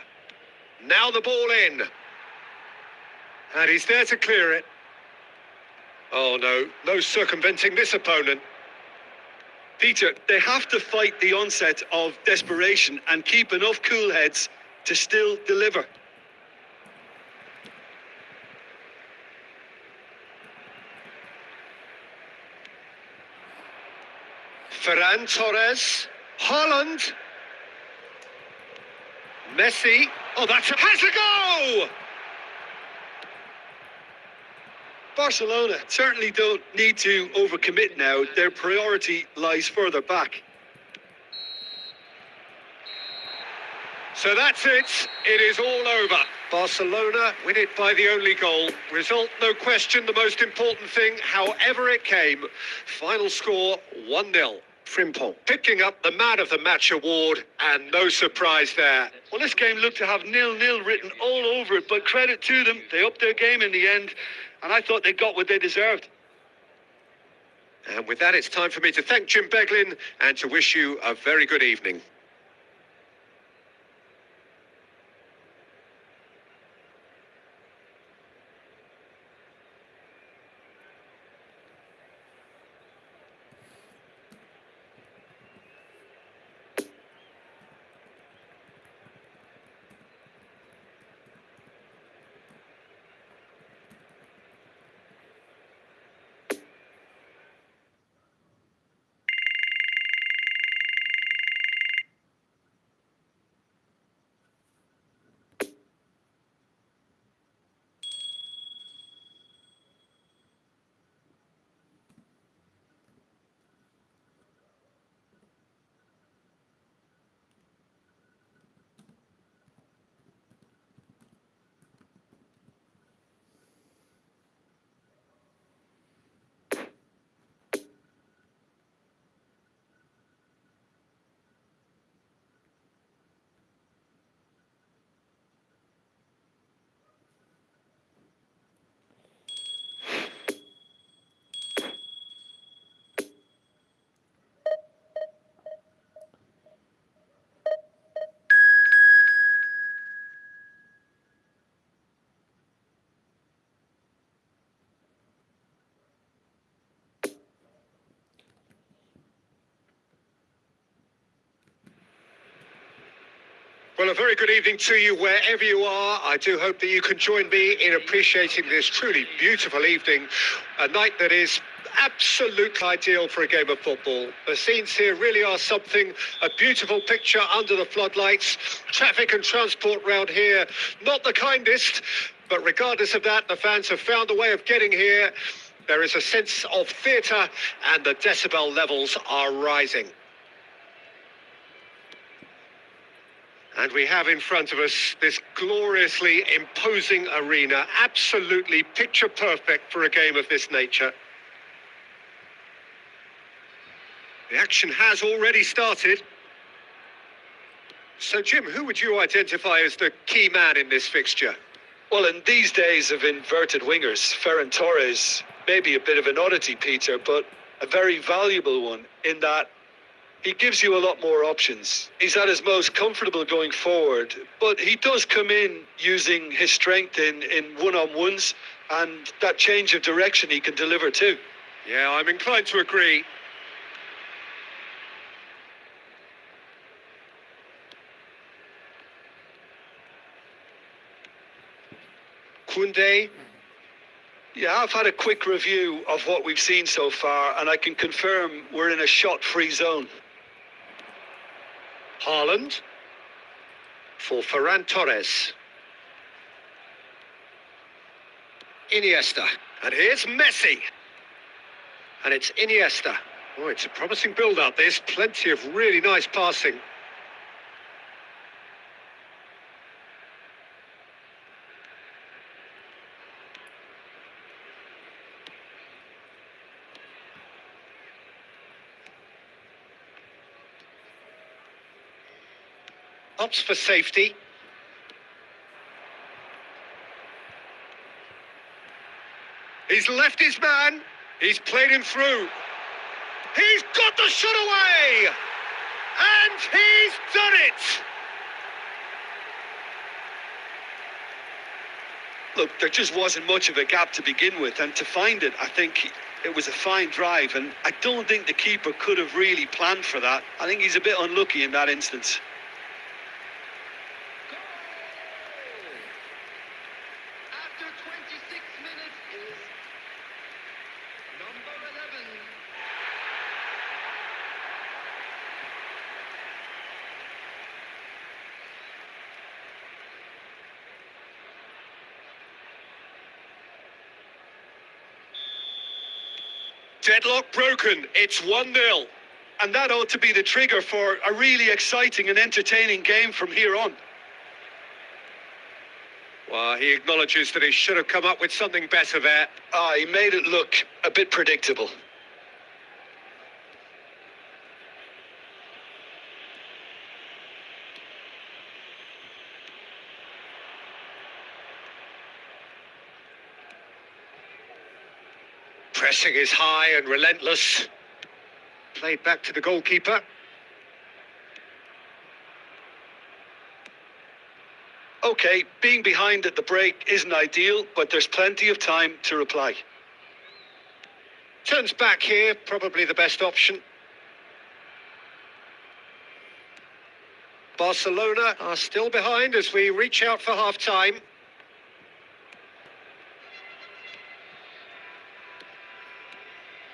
S1: Now the ball in. And he's there to clear it. Oh no, no circumventing this opponent.
S2: Peter, they have to fight the onset of desperation and keep enough cool heads to still deliver.
S1: Ferran Torres. Haaland. Messi. Oh, has a go!
S2: Barcelona certainly don't need to overcommit now. Their priority lies further back.
S1: So that's it. It is all over. Barcelona win it by the only goal. Result, no question, the most important thing, however it came. Final score, 1-0. Frimpong picking up the Man of the Match award, and no surprise there.
S2: Well, this game looked to have 0-0 written all over it, but credit to them, they upped their game in the end, and I thought they got what they deserved.
S1: And with that, it's time for me to thank Jim Beglin and to wish you a very good evening. Well, a very good evening to you wherever you are. I do hope that you can join me in appreciating this truly beautiful evening, a night that is absolutely ideal for a game of football. The scenes here really are something, a beautiful picture under the floodlights. Traffic and transport round here, not the kindest, but regardless of that, the fans have found a way of getting here. There is a sense of theatre and the decibel levels are rising. And we have in front of us this gloriously imposing arena, absolutely picture perfect for a game of this nature. The action has already started. So, Jim, who would you identify as the key man in this fixture?
S2: Well, in these days of inverted wingers, Ferran Torres may be a bit of an oddity, Peter, but a very valuable one in that he gives you a lot more options. He's at his most comfortable going forward, but he does come in using his strength in one-on-ones, and that change of direction he can deliver too.
S1: Yeah, I'm inclined to agree. Koundé.
S2: Yeah, I've had a quick review of what we've seen so far, and I can confirm we're in a shot-free zone.
S1: Haaland for Ferran Torres. Iniesta. And here's Messi. And it's Iniesta. Oh, it's a promising build-up. There's plenty of really nice passing. Opts for safety. He's left his man. He's played him through. He's got the shot away! And he's done it!
S2: Look, there just wasn't much of a gap to begin with, and to find it, I think it was a fine drive, and I don't think the keeper could have really planned for that. I think he's a bit unlucky in that instance.
S3: After 26 minutes is number 11.
S1: Deadlock broken. It's 1-0.
S2: And that ought to be the trigger for a really exciting and entertaining game from here on.
S1: Well, he acknowledges that he should have come up with something better there.
S2: He made it look a bit predictable.
S1: Pressing is high and relentless. Played back to the goalkeeper.
S2: Okay, being behind at the break isn't ideal, but there's plenty of time to reply.
S1: Turns back here, probably the best option. Barcelona are still behind as we reach out for half-time.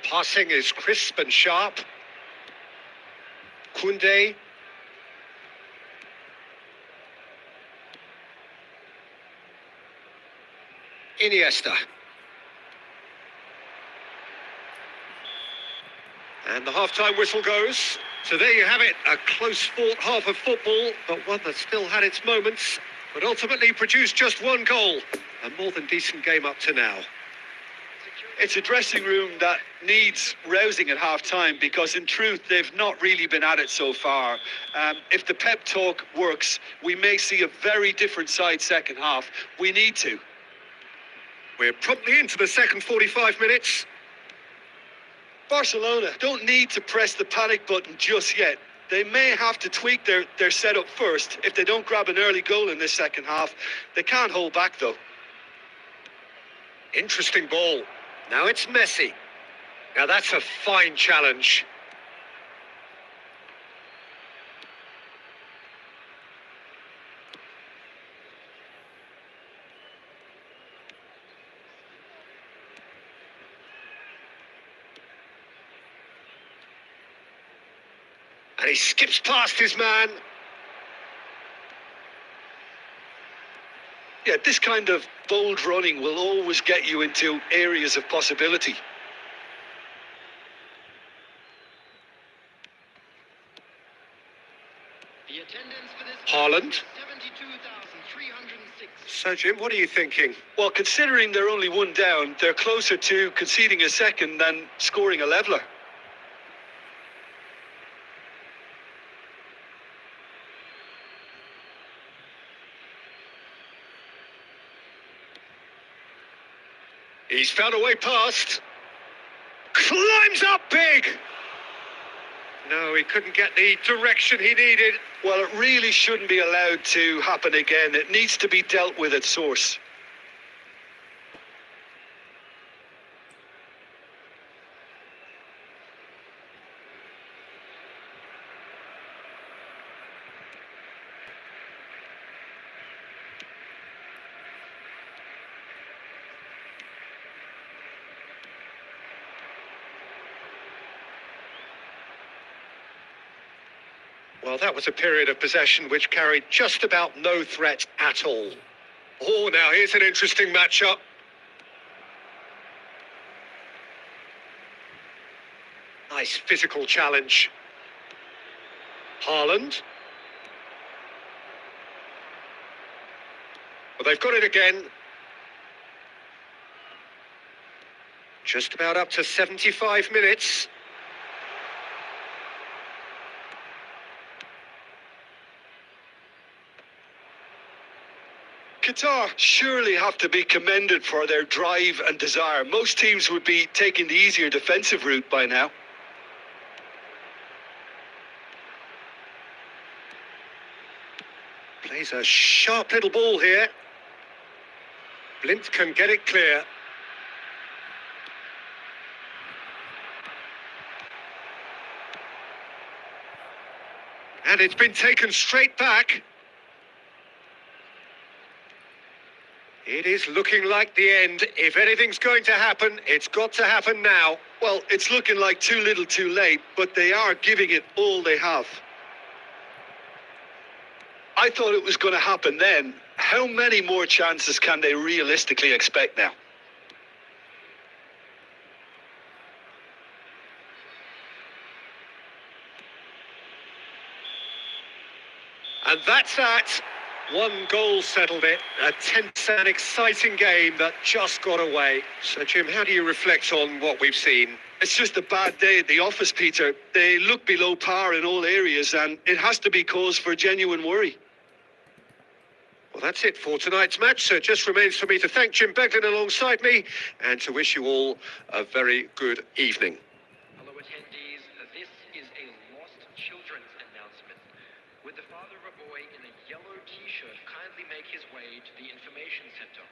S1: Passing is crisp and sharp. Koundé. Iniesta. And the half-time whistle goes. So there you have it, a close-fought half of football, but one that still had its moments, but ultimately produced just one goal. A more than decent game up to now.
S2: It's a dressing room that needs rousing at half-time because, in truth, they've not really been at it so far. If the pep talk works, we may see a very different side second half. We need to.
S1: We're promptly into the second 45 minutes.
S2: Barcelona don't need to press the panic button just yet. They may have to tweak their setup first. If they don't grab an early goal in this second half, they can't hold back, though.
S1: Interesting ball. Now it's Messi. Now that's a fine challenge. he skips past his man.
S2: Yeah, this kind of bold running will always get you into areas of possibility.
S3: The attendance for this
S1: Haaland.
S3: is 72,306.
S1: So, Jim, what are you thinking?
S2: Well, considering they're only one down, they're closer to conceding a second than scoring a leveller.
S1: He's found a way past. Climbs up big. No, he couldn't get the direction he needed.
S2: Well, it really shouldn't be allowed to happen again. It needs to be dealt with at source.
S1: Well, that was a period of possession which carried just about no threat at all. Oh, now here's an interesting matchup. Nice physical challenge. Haaland. Well, they've got it again. Just about up to 75 minutes.
S2: Qatar surely have to be commended for their drive and desire. Most teams would be taking the easier defensive route by now.
S1: Plays a sharp little ball here. Blint can get it clear. And it's been taken straight back. It is looking like the end. If anything's going to happen, it's got to happen now.
S2: Well, it's looking like too little too late, but they are giving it all they have. I thought it was going to happen then. How many more chances can they realistically expect now?
S1: And that's that. One goal settled it. A tense and exciting game that just got away. So, Jim, how do you reflect on what we've seen?
S2: It's just a bad day at the office, Peter. They look below par in all areas, and it has to be cause for genuine worry.
S1: Well, that's it for tonight's match. So it just remains for me to thank Jim Beglin alongside me and to wish you all a very good evening.
S5: Hello, attendees. This is a lost children's announcement. Would the father of a boy in a yellow t-shirt kindly make his way to the information center?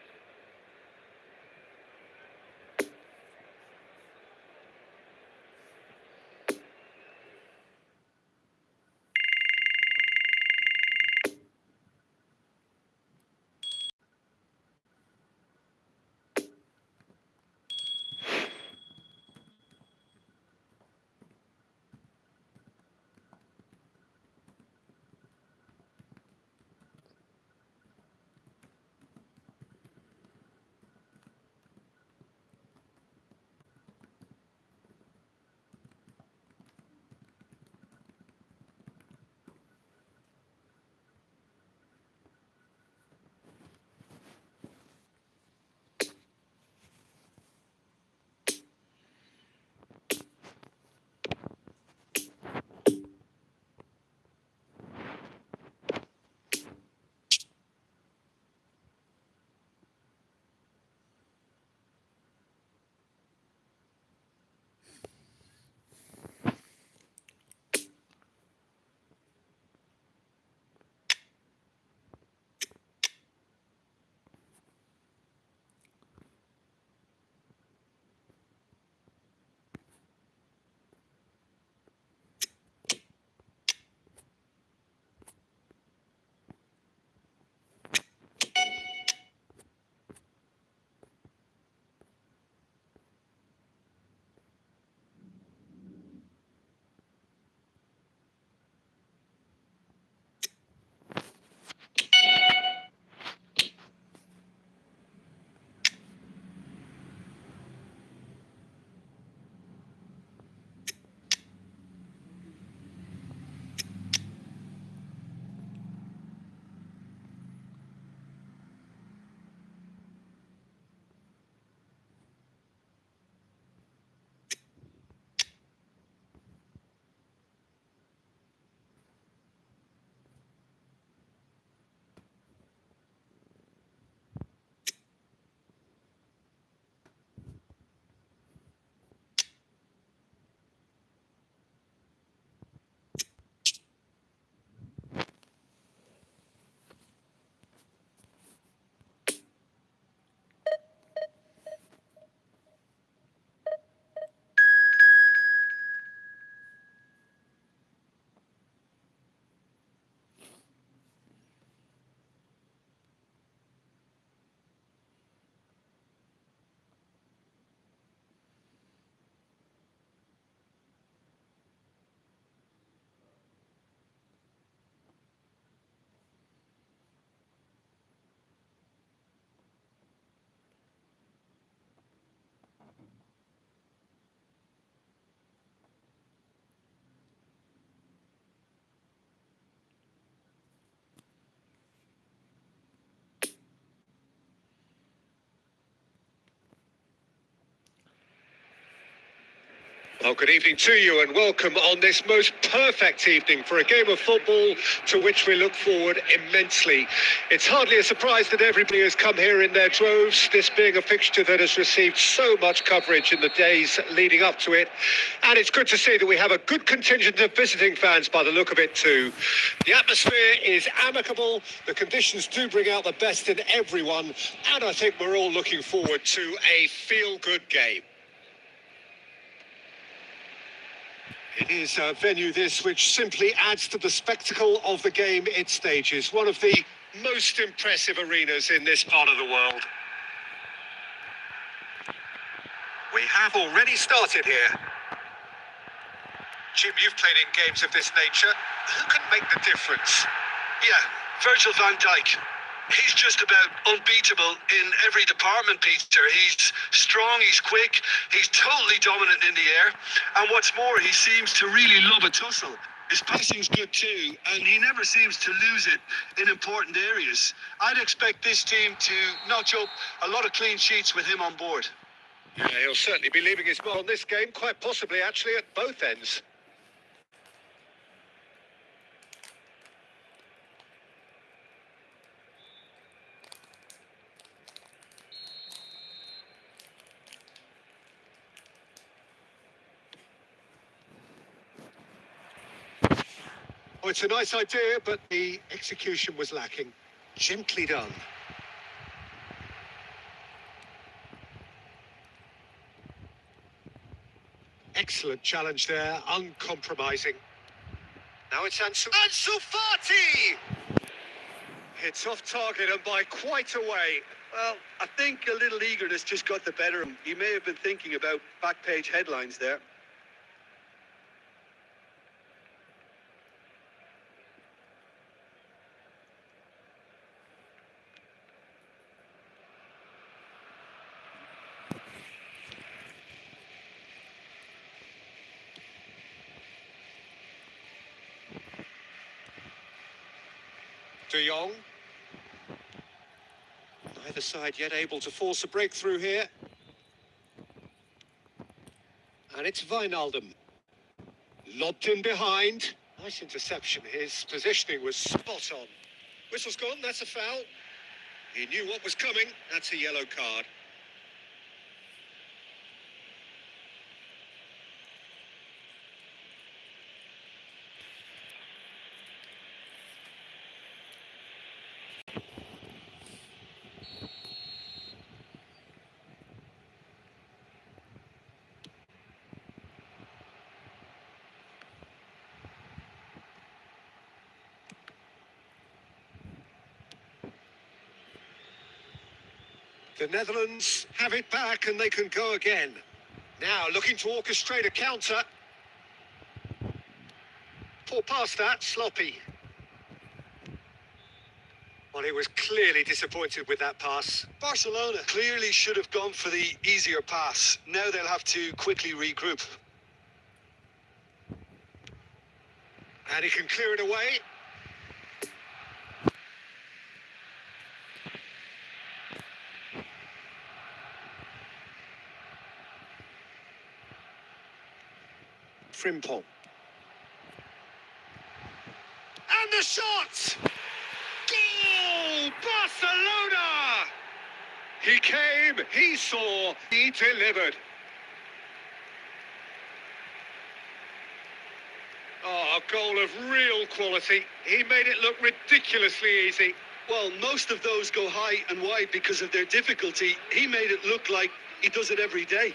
S1: Well, good evening to you and welcome on this most perfect evening for a game of football to which we look forward immensely. It's hardly a surprise that everybody has come here in their droves, this being a fixture that has received so much coverage in the days leading up to it. And it's good to see that we have a good contingent of visiting fans by the look of it too. The atmosphere is amicable, the conditions do bring out the best in everyone, and I think we're all looking forward to a feel-good game. It is a venue this which simply adds to the spectacle of the game it stages. One of the most impressive arenas in this part of the world. We have already started here. Jim, you've played in games of this nature. Who can make the difference?
S2: Yeah, Virgil van Dijk. He's just about unbeatable in every department, Peter. He's strong, he's quick, he's totally dominant in the air. And what's more, he seems to really love a tussle. His passing's good too, and he never seems to lose it in important areas. I'd expect this team to notch up a lot of clean sheets with him on board.
S1: Yeah, he'll certainly be leaving his mark on this game, quite possibly actually at both ends. Oh, it's a nice idea, but the execution was lacking. Gently done. Excellent challenge there, uncompromising. Now it's Ansu Fati! It's off target and by quite a way.
S2: Well, I think a little eagerness just got the better of him. He may have been thinking about back page headlines there.
S1: De Jong. Neither side yet able to force a breakthrough here. And it's Wijnaldum. Lobbed in behind. Nice interception. His positioning was spot on. Whistle's gone, that's a foul. He knew what was coming. That's a yellow card. The Netherlands have it back and they can go again. Now looking to orchestrate a counter. Poor past that, sloppy. Well, he was clearly disappointed with that pass.
S2: Barcelona clearly should have gone for the easier pass. Now they'll have to quickly regroup.
S1: And he can clear it away. Frimpong. And the shot! Goal! Barcelona! He came, he saw, he delivered. Oh, a goal of real quality. He made it look ridiculously easy.
S2: Well, most of those go high and wide because of their difficulty. He made it look like he does it every day.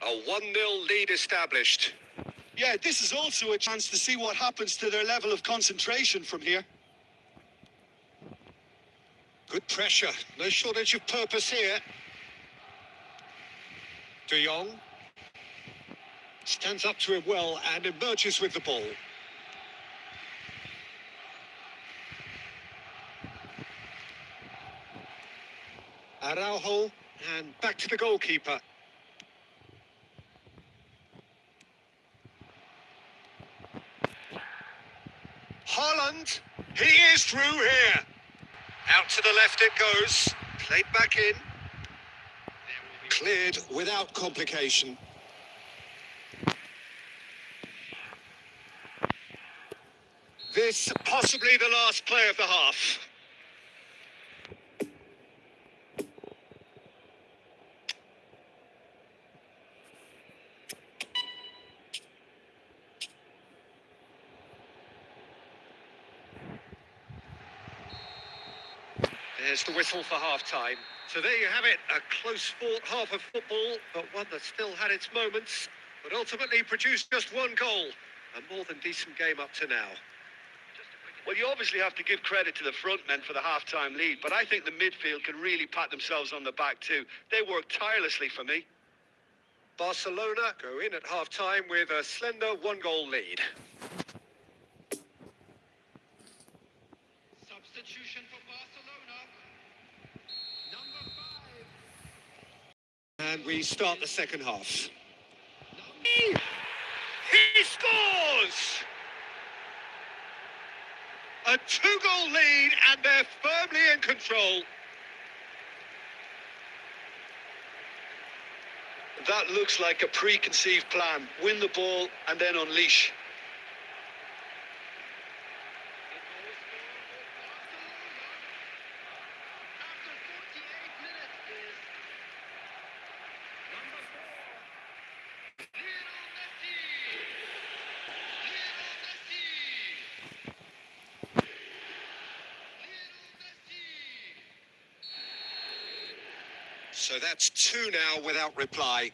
S1: A 1-0 lead established.
S2: Yeah, this is also a chance to see what happens to their level of concentration from here.
S1: Good pressure. No shortage of purpose here. De Jong. Stands up to him well and emerges with the ball. Araujo, and back to the goalkeeper. Haaland, he is through here. Out to the left it goes. Played back in. Cleared without complication. This possibly the last play of the half. There's the whistle for half-time. So there you have it, a close-fought half of football, but one that still had its moments, but ultimately produced just one goal. A more than decent game up to now.
S4: Well, you obviously have to give credit to the front men for the half-time lead, but I think the midfield can really pat themselves on the back too. They worked tirelessly for me.
S1: Barcelona go in at half-time with a slender one-goal lead.
S3: Substitution for Barcelona. Number 5.
S1: And we start the second half.
S3: Number
S1: He scores! A two-goal lead and they're firmly in control.
S2: That looks like a preconceived plan. Win the ball and then unleash.
S1: So that's two now without reply.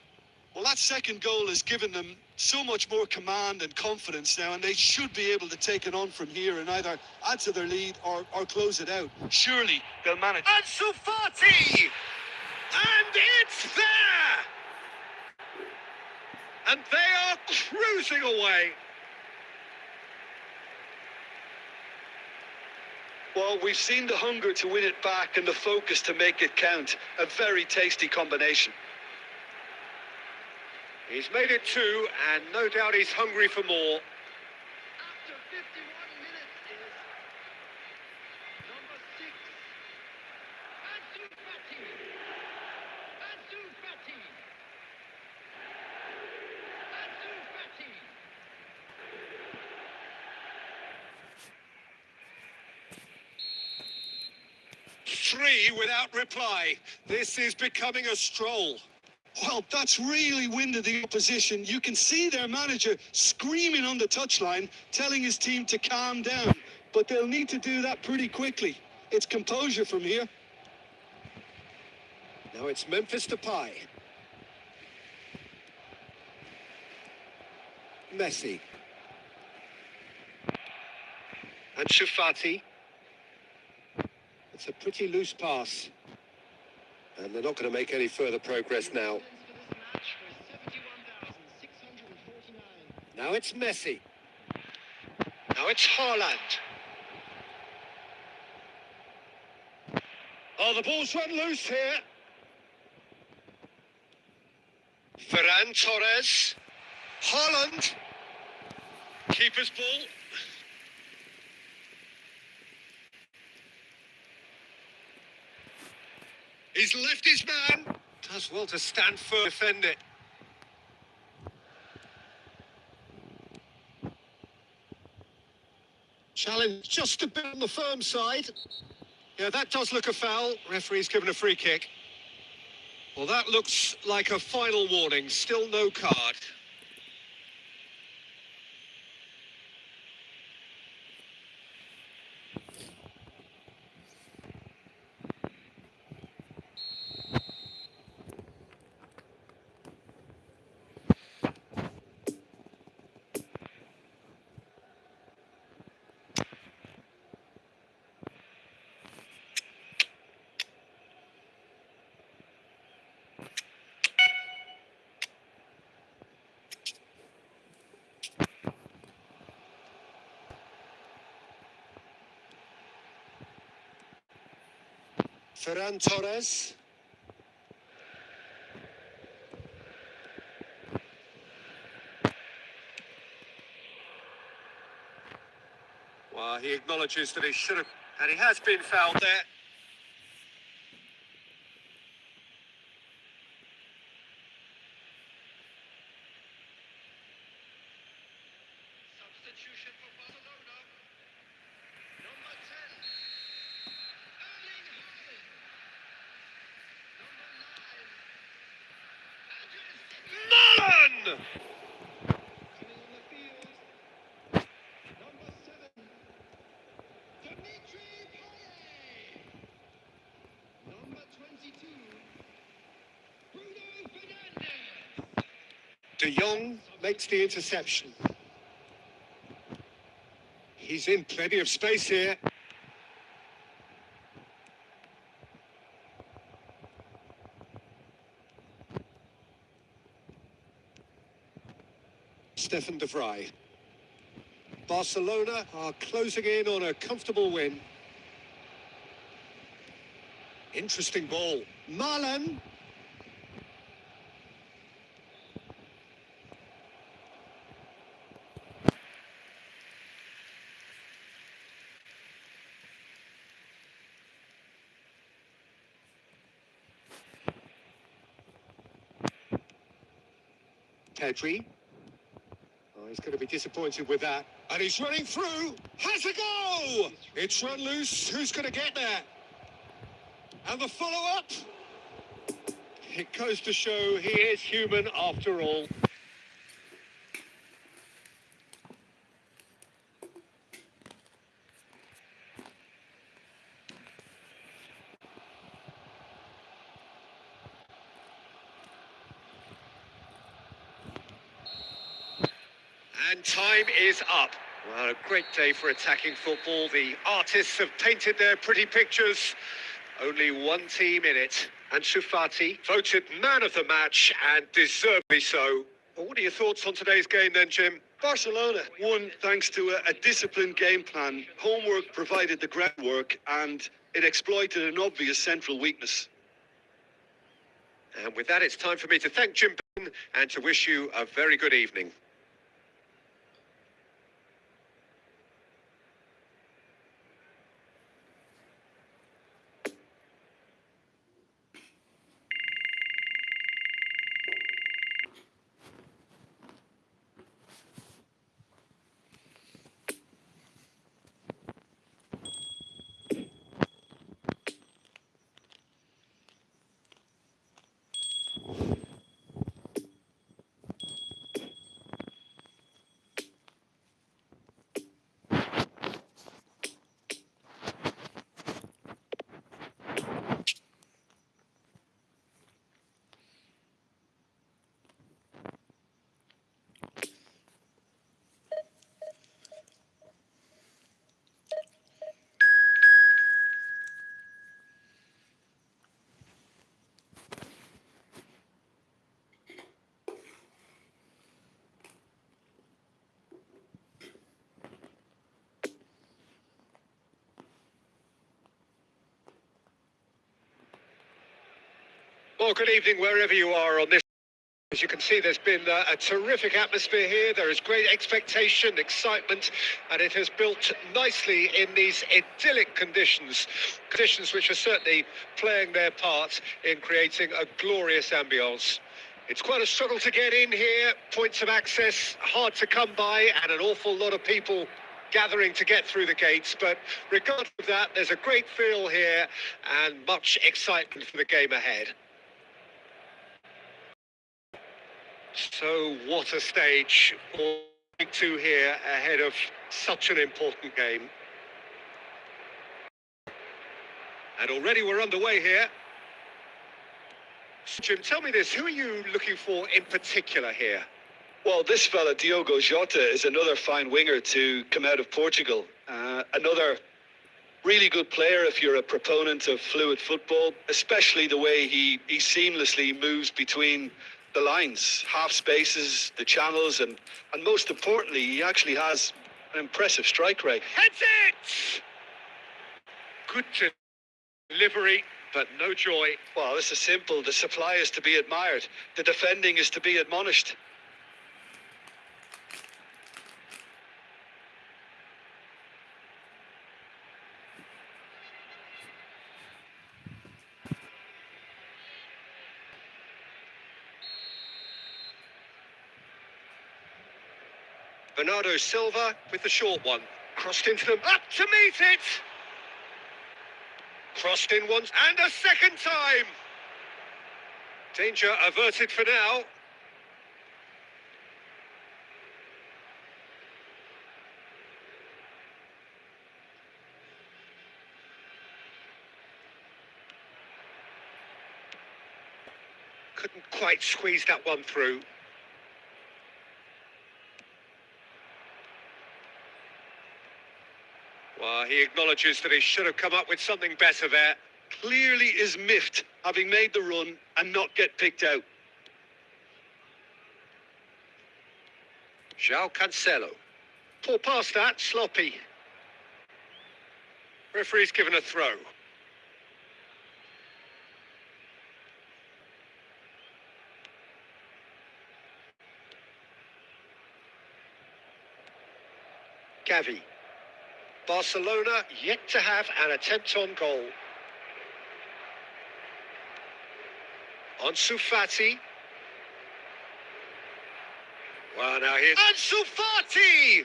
S2: Well, that second goal has given them so much more command and confidence now, and they should be able to take it on from here and either add to their lead or close it out. Surely they'll manage.
S1: Ansu Fati! And it's there! And they are cruising away.
S2: Well, we've seen the hunger to win it back and the focus to make it count. A very tasty combination.
S1: He's made it two, and no doubt he's hungry for more.
S3: After 51 minutes is number 6. Ansu Fati. Ansu Fati. Ansu Fati.
S1: Three without reply. This is becoming a stroll.
S2: Well, that's really winded the opposition. You can see their manager screaming on the touchline, telling his team to calm down. But they'll need to do that pretty quickly. It's composure from here.
S1: Now it's Memphis Depay. Messi. Ansu Fati. It's a pretty loose pass. And they're not going to make any further progress now. Now it's Messi. Now it's Haaland. Oh, the ball's run loose here. Ferran Torres. Haaland. Keeper's ball. He's left his man. Does well to stand firm, defend it. Challenge just a bit on the firm side. Yeah, that does look a foul. Referee's given a free kick. Well, that looks like a final warning. Still no card. Ferran Torres. Well, he acknowledges that he should have, and he has been fouled there.
S3: Substitution for Barcelona. Number 10. Erling Haaland. Number 9. Andres.
S1: Nolan!
S3: Coming on the field. Number 7. Dimitri Payet. Number 22. Bruno Fernandes.
S1: De Jong makes the interception. He's in plenty of space here. Stefan de Vrij. Barcelona are closing in on a comfortable win. Interesting ball. Marlon. Pedri. Oh, he's going to be disappointed with that. And he's running through. Has a go! It's run loose. Who's going to get there? And the follow-up. It goes to show he is human after all. And time is up. Well, a great day for attacking football. The artists have painted their pretty pictures. Only one team in it. And Fati voted man of the match, and deservedly so. Well, what are your thoughts on today's game then, Jim?
S2: Barcelona won thanks to a disciplined game plan. Homework provided the groundwork, and it exploited an obvious central weakness.
S1: And with that, it's time for me to thank Jim Bain and to wish you a very good evening. Well, good evening wherever you are on this. As you can see, there's been a terrific atmosphere here. There is great expectation, excitement, and it has built nicely in these idyllic conditions. Conditions which are certainly playing their part in creating a glorious ambience. It's quite a struggle to get in here. Points of access hard to come by, and an awful lot of people gathering to get through the gates. But regardless of that, there's a great feel here and much excitement for the game ahead. So what a stage for League Two here ahead of such an important game. And already we're underway here. Jim, tell me this, who are you looking for in particular here?
S2: Well, this fella, Diogo Jota, is another fine winger to come out of Portugal. Another really good player if you're a proponent of fluid football, especially the way he seamlessly moves between the lines, half spaces, the channels, and most importantly, he actually has an impressive strike rate.
S1: Heads it! Good delivery, but no joy.
S2: Well, this is simple. The supply is to be admired. The defending is to be admonished.
S1: Bernardo Silva with the short one. Crossed into them. Up to meet it! Crossed in once and a second time! Danger averted for now. Couldn't quite squeeze that one through. Well, he acknowledges that he should have come up with something better there.
S2: Clearly is miffed, having made the run and not get picked out.
S1: João Cancelo. Poor pass that, sloppy. Referee's given a throw. Gavi. Barcelona yet to have an attempt on goal. Ansu Fati. Well, now here's Ansu Fati!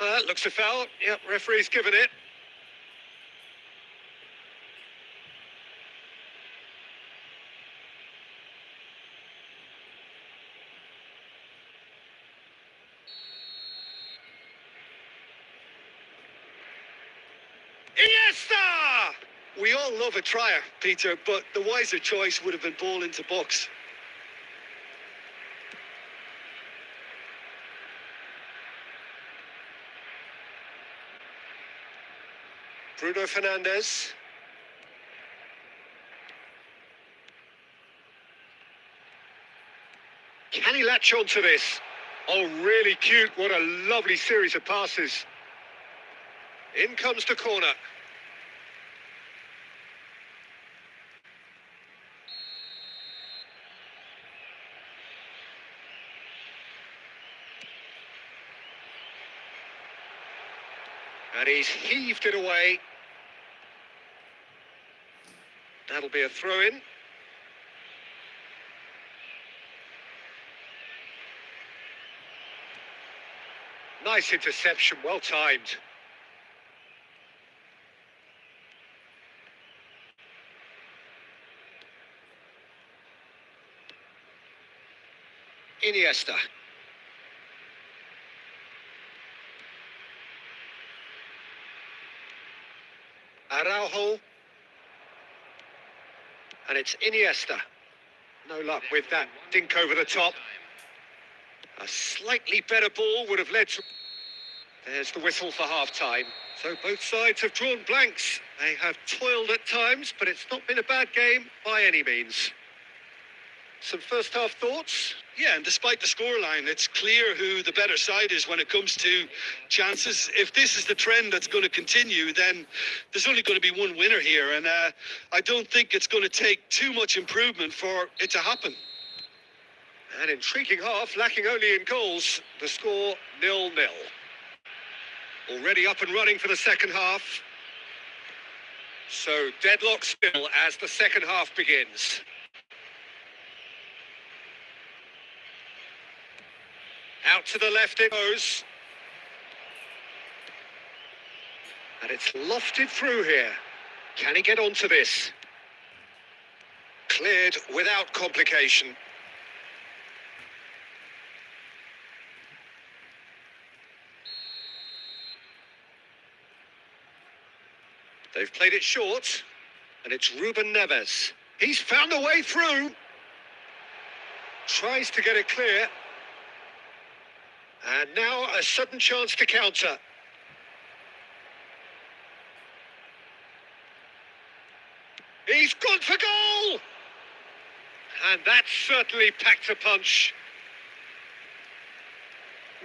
S1: That looks a foul. Yep, referee's given it. Iniesta!
S2: We all love a trier, Peter, but the wiser choice would have been ball into box.
S1: Bruno Fernandes. Can he latch on to this? Oh, really cute. What a lovely series of passes. In comes the corner. And he's heaved it away. That'll be a throw-in. Nice interception, well timed. Iniesta. Araujo. And it's Iniesta. No luck with that dink over the top. A slightly better ball would have led to... There's the whistle for half-time. So both sides have drawn blanks. They have toiled at times, but it's not been a bad game by any means. Some first-half thoughts?
S2: Yeah, and despite the scoreline, it's clear who the better side is when it comes to chances. If this is the trend that's going to continue, then there's only going to be one winner here, and I don't think it's going to take too much improvement for it to happen.
S1: An intriguing half, lacking only in goals. The score 0-0. Already up and running for the second half. So deadlock still as the second half begins. Out to the left it goes. And it's lofted through here. Can he get onto this? Cleared without complication. They've played it short, and it's Ruben Neves. He's found a way through. Tries to get it clear. And now a sudden chance to counter. He's gone for goal! And that certainly packed a punch.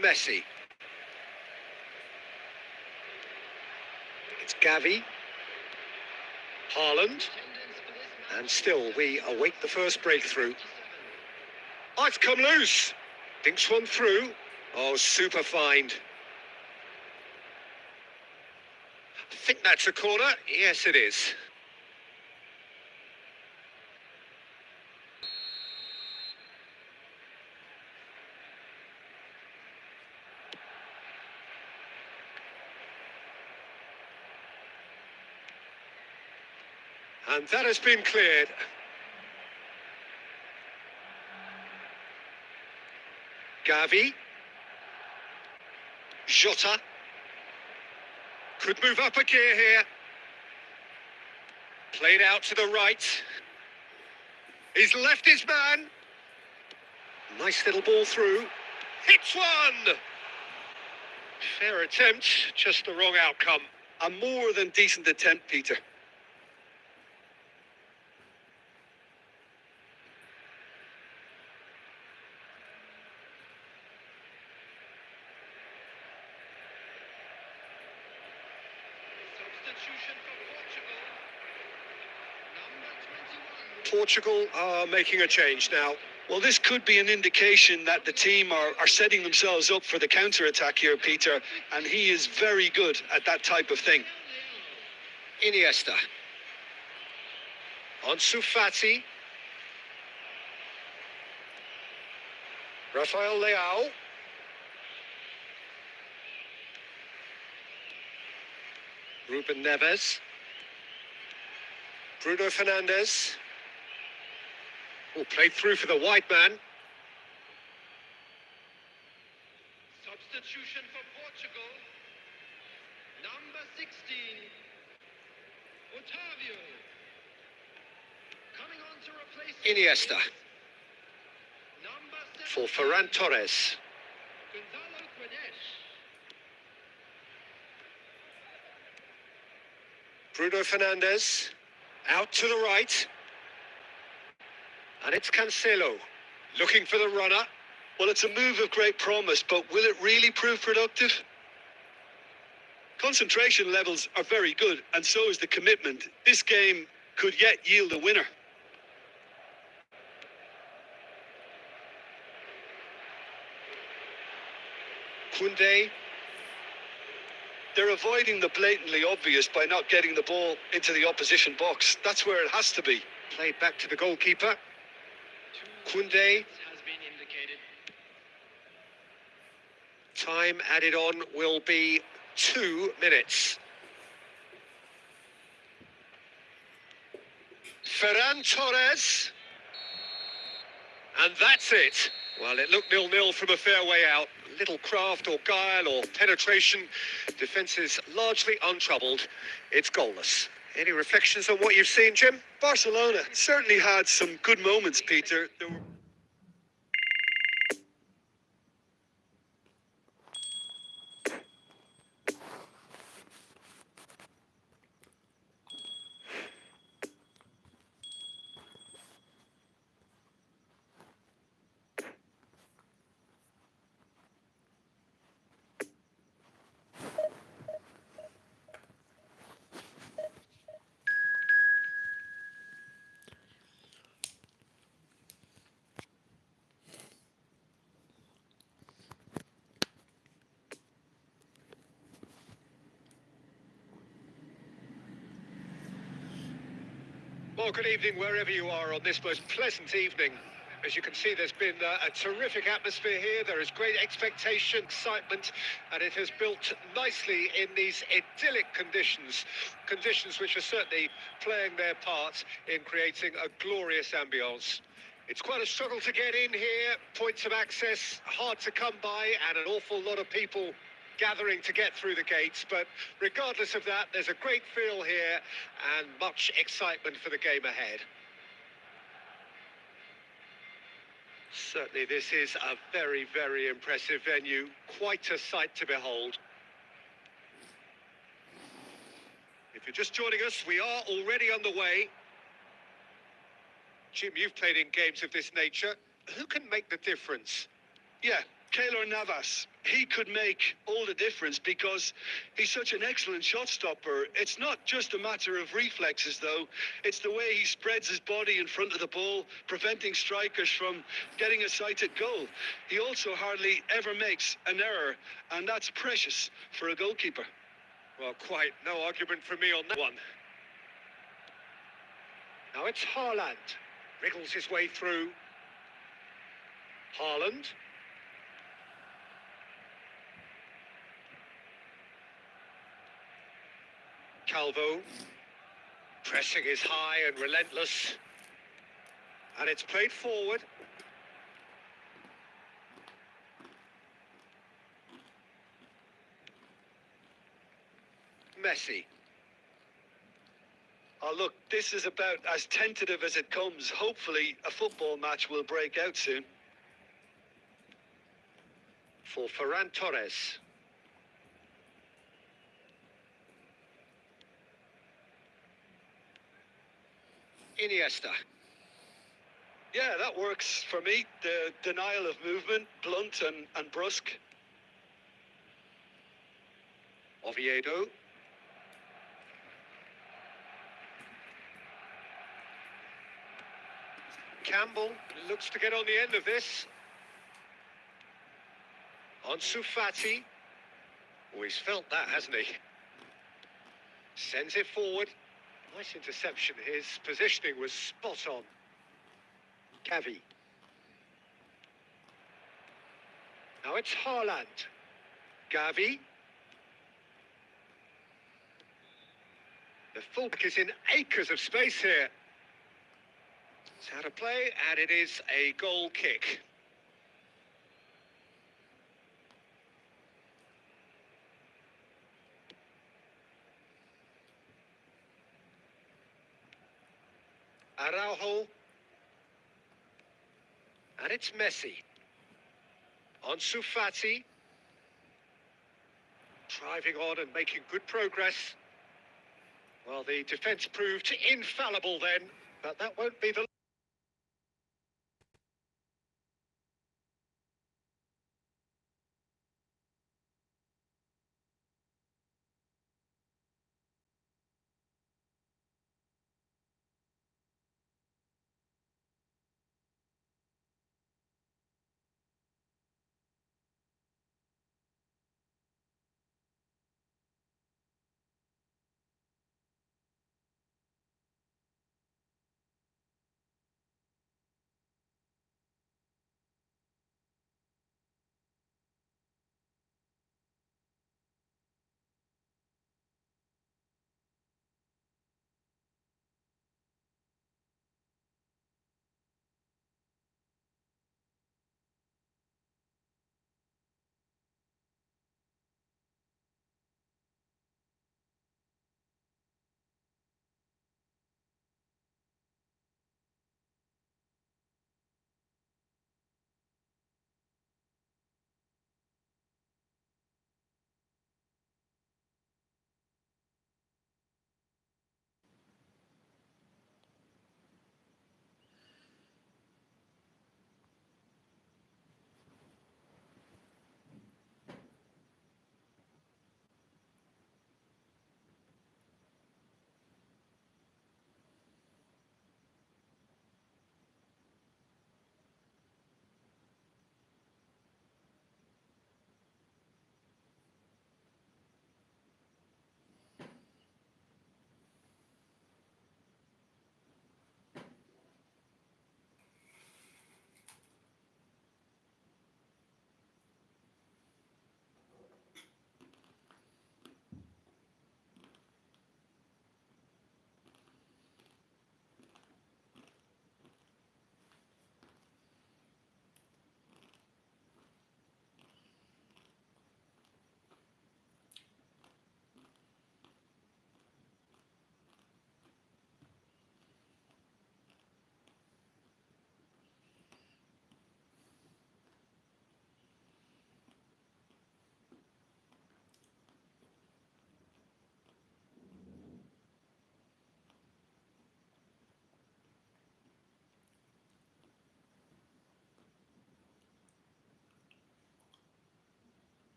S1: Messi. It's Gavi. Haaland.
S3: Attendance for this
S1: And still, we await the first breakthrough. Oh, it's come loose. Thinks one through. Oh, super find. I think that's a corner. Yes, it is. And that has been cleared. Gavi. Jota. Could move up a gear here. Played out to the right. He's left his man. Nice little ball through. Hits one! Fair attempt, just the wrong outcome.
S2: A more than decent attempt, Peter.
S3: Substitution for Portugal. Number 21.
S1: Portugal are making a change now.
S2: Well, this could be an indication that the team are setting themselves up for the counter-attack here, Peter, and he is very good at that type of thing.
S1: Iniesta. Ansu Fati. Rafael Leao. Ruben Neves. Bruno Fernandes. Oh, played through for the wide man.
S3: Substitution for Portugal. Number 16. Otavio. Coming on to replace
S1: Iniesta.
S3: Number
S1: For
S3: 17.
S1: Ferran Torres.
S3: Gonzalo Guedes.
S1: Bruno Fernandes. Out to the right. And it's Cancelo. Looking for the runner.
S2: Well, it's a move of great promise, but will it really prove productive? Concentration levels are very good, and so is the commitment. This game could yet yield a winner.
S1: Koundé.
S2: They're avoiding the blatantly obvious by not getting the ball into the opposition box. That's where it has to be.
S1: Played back to the goalkeeper. Koundé.
S5: Has been indicated.
S1: Time added on will be 2 minutes. Ferran Torres. And that's it. Well, it looked 0-0 from a fair way out. Little craft or guile or penetration. Defence is largely untroubled. It's goalless. Any reflections on what you've seen, Jim?
S2: Barcelona certainly had some good moments, Peter. There were...
S1: Well, good evening wherever you are on this most pleasant evening. As you can see, there's been a terrific atmosphere here. There is great expectation, excitement, and it has built nicely in these idyllic conditions. Conditions which are certainly playing their part in creating a glorious ambience. It's quite a struggle to get in here. Points of access hard to come by, and an awful lot of people gathering to get through the gates, but regardless of that, there's a great feel here and much excitement for the game ahead. Certainly this is a very, very impressive venue, quite a sight to behold. If you're just joining us, we are already underway. Jim, you've played in games of this nature. Who can make the difference?
S2: Yeah, Keylor Navas, he could make all the difference because he's such an excellent shot stopper. It's not just a matter of reflexes, though. It's the way he spreads his body in front of the ball, preventing strikers from getting a sighted goal. He also hardly ever makes an error, and that's precious for a goalkeeper.
S1: Well, quite no argument from me on that one. Now it's Haaland. Wriggles his way through. Haaland. Calvo. Pressing is high and relentless. And it's played forward. Messi.
S2: Oh, look, this is about as tentative as it comes. Hopefully, a football match will break out soon.
S1: For Ferran Torres. Iniesta.
S2: Yeah, that works for me. The denial of movement, blunt and brusque.
S1: Oviedo. Campbell looks to get on the end of this. Ansu Fati. Oh, he's felt that, hasn't he? Sends it forward. Nice interception. His positioning was spot on. Gavi. Now it's Haaland. Gavi. The fullback is in acres of space here. It's out of play, and it is a goal kick. Araujo. And it's Messi. Ansu Fati. Driving on and making good progress. Well, the defence proved infallible then, but that won't be the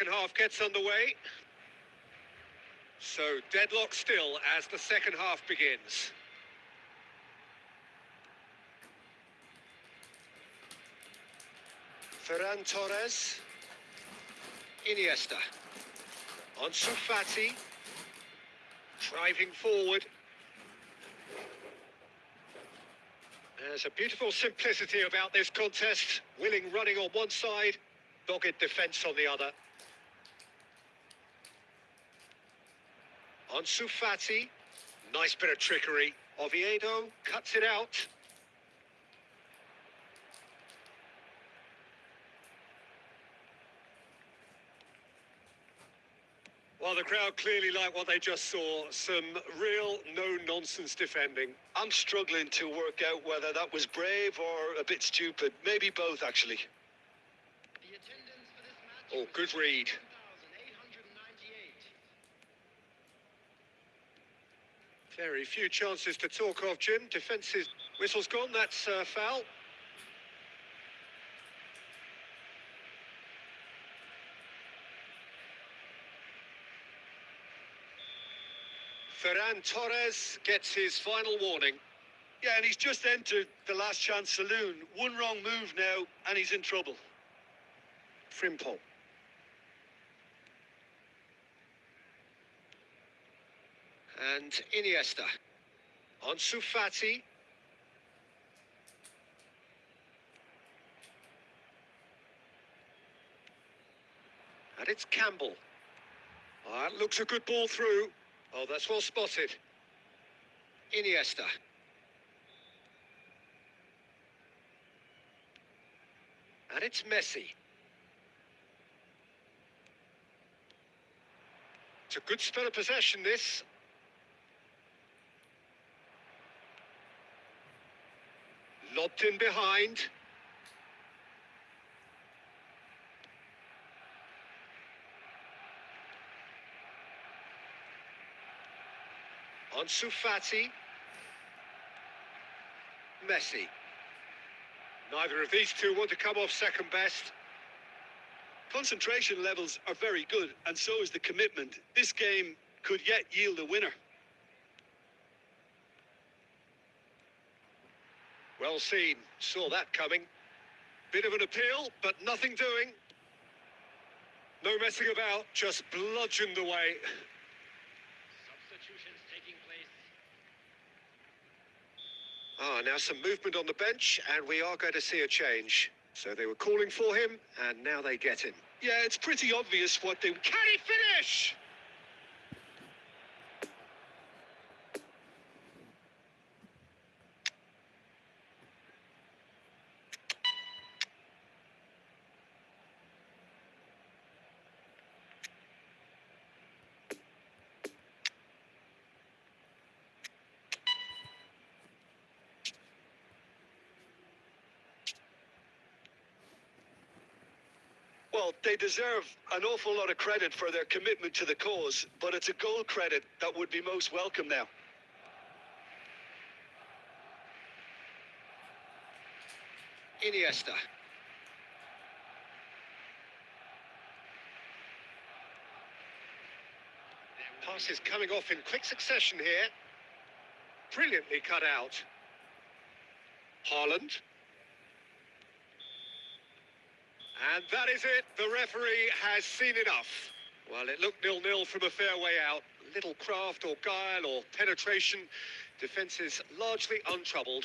S1: Second half gets underway. So deadlock still as the second half begins. Ferran Torres. Iniesta. Ansu Fati. Driving forward. There's a beautiful simplicity about this contest. Willing running on one side, dogged defence on the other. Ansu Fati. Nice bit of trickery. Oviedo cuts it out. Well, the crowd clearly like what they just saw. Some real no-nonsense defending.
S2: I'm struggling to work out whether that was brave or a bit stupid. Maybe both, actually.
S3: The attendance for this match
S1: Oh,
S3: was
S1: good read.
S3: 1,898.
S1: Very few chances to talk of, Jim. Defence's whistle's gone, that's foul. Ferran Torres gets his final warning.
S2: Yeah, and he's just entered the last chance saloon. One wrong move now, and he's in trouble.
S1: Frimpong. And Iniesta. Ansu Fati. And it's Campbell. That looks a good ball through. Oh, that's well spotted. Iniesta. And it's Messi. It's a good spell of possession, this. Lobbed in behind. Ansu Fati. Messi. Neither of these two want to come off second best.
S2: Concentration levels are very good, and so is the commitment. This game could yet yield a winner.
S1: Well seen. Saw that coming. Bit of an appeal, but nothing doing. No messing about, just bludgeoned away.
S5: Substitutions taking place.
S1: Now some movement on the bench, and we are going to see a change. So they were calling for him, and now they get him.
S2: Yeah, it's pretty obvious what they...
S1: Can he finish?
S2: Well, they deserve an awful lot of credit for their commitment to the cause, but it's a goal credit that would be most welcome now.
S1: Iniesta. Pass is coming off in quick succession here. Brilliantly cut out. Haaland. And that is it. The referee has seen enough. Well, it looked 0-0 from a fair way out. Little craft or guile or penetration. Defence is largely untroubled.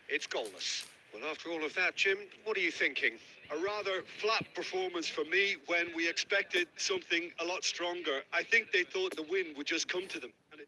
S1: It's goalless. Well, after all of that, Jim, what are you thinking?
S2: A rather flat performance for me when we expected something a lot stronger. I think they thought the win would just come to them. And it...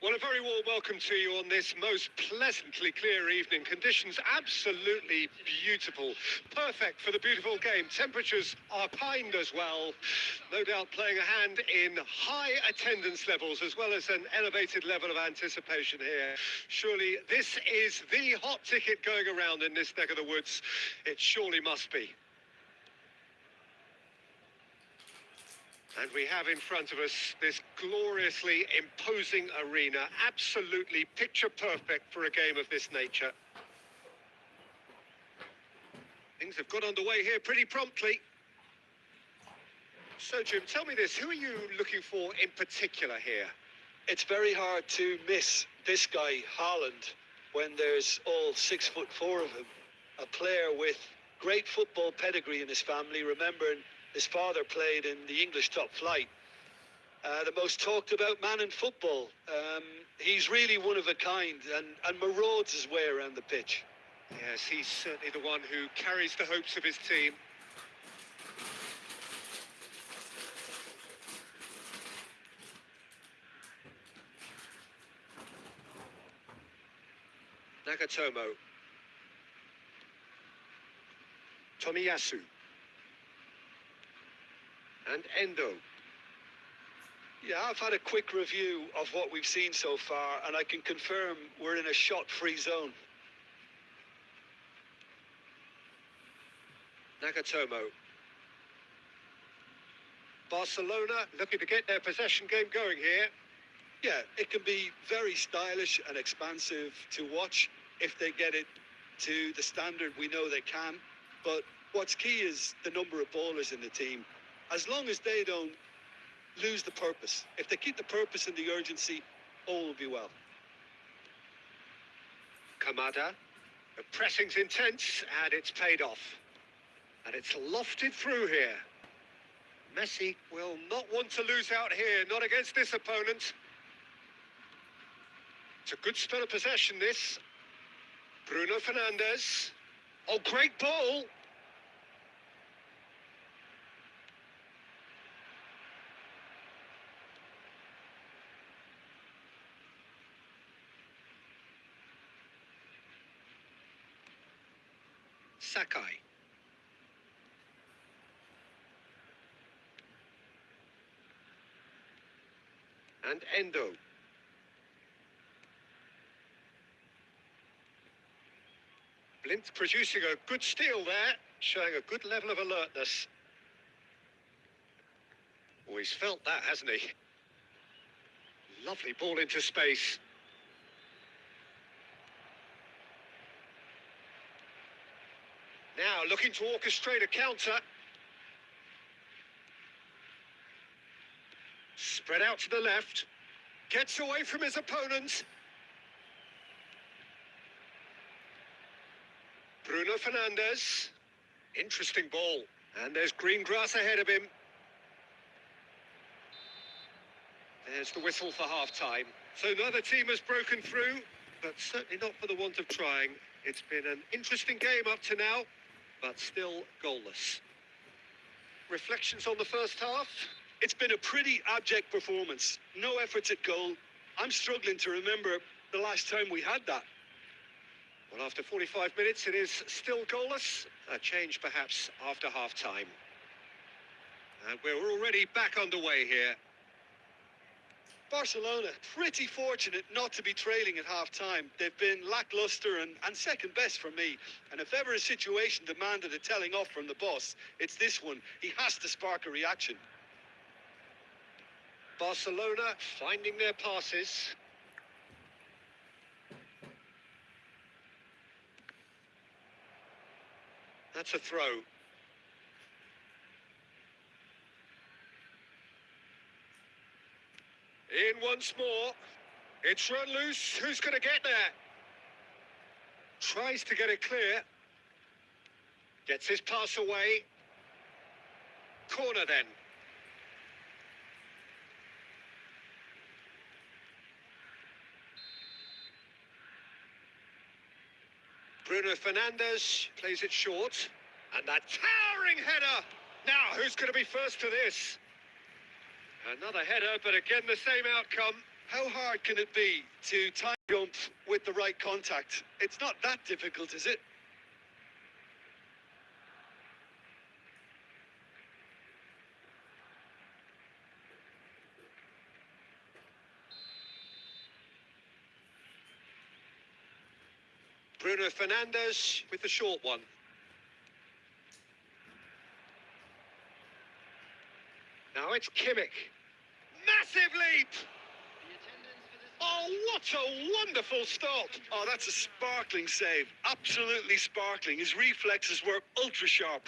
S1: Well, a very warm welcome to you on this most pleasantly clear evening. Conditions absolutely beautiful. Perfect for the beautiful game. Temperatures are kind as well. No doubt playing a hand in high attendance levels as well as an elevated level of anticipation here. Surely this is the hot ticket going around in this neck of the woods. It surely must be. And we have in front of us this gloriously imposing arena, absolutely picture perfect for a game of this nature. Things have got underway here pretty promptly. So, Jim, tell me this, who are you looking for in particular here?
S2: It's very hard to miss this guy, Haaland, when there's all 6'4" of him. A player with great football pedigree in his family, remembering his father played in the English top flight. The most talked about man in football. He's really one of a kind and marauds his way around the pitch.
S1: Yes, he's certainly the one who carries the hopes of his team. Nagatomo. Tomiyasu. And Endo.
S2: Yeah, I've had a quick review of what we've seen so far, and I can confirm we're in a shot-free zone.
S1: Nagatomo. Barcelona looking to get their possession game going here.
S2: Yeah, it can be very stylish and expansive to watch if they get it to the standard we know they can. But what's key is the number of ballers in the team. As long as they don't lose the purpose, if they keep the purpose and the urgency, all will be well.
S1: Kamada. The pressing's intense and it's paid off. And it's lofted through here. Messi will not want to lose out here, not against this opponent. It's a good spell of possession, this. Bruno Fernandes. Oh, great ball. Sakai. And Endo. Blint producing a good steal there, showing a good level of alertness. Oh, he's felt that, hasn't he? Lovely ball into space. Now looking to orchestrate a counter. Spread out to the left. Gets away from his opponent. Bruno Fernandes. Interesting ball. And there's green grass ahead of him. There's the whistle for half-time. So neither team has broken through, but certainly not for the want of trying. It's been an interesting game up to now, but still goalless. Reflections on the first half?
S2: It's been a pretty abject performance. No efforts at goal. I'm struggling to remember the last time we had that.
S1: Well, after 45 minutes, it is still goalless. A change, perhaps, after half-time. And we're already back underway here.
S2: Barcelona, pretty fortunate not to be trailing at half-time. They've been lacklustre and second best for me. And if ever a situation demanded a telling off from the boss, it's this one. He has to spark a reaction.
S1: Barcelona finding their passes. That's a throw. In once more. It's run loose. Who's going to get there? Tries to get it clear. Gets his pass away. Corner then. Bruno Fernandes plays it short. And that towering header. Now, who's going to be first to this? Another header, but again the same outcome.
S2: How hard can it be to time jump with the right contact? It's not that difficult, is it?
S1: Bruno Fernandes with the short one. Now it's Kimmich. Massive leap!
S3: The attendance for this
S1: Oh, what a wonderful stop!
S2: Oh, that's a sparkling save. Absolutely sparkling. His reflexes were ultra sharp.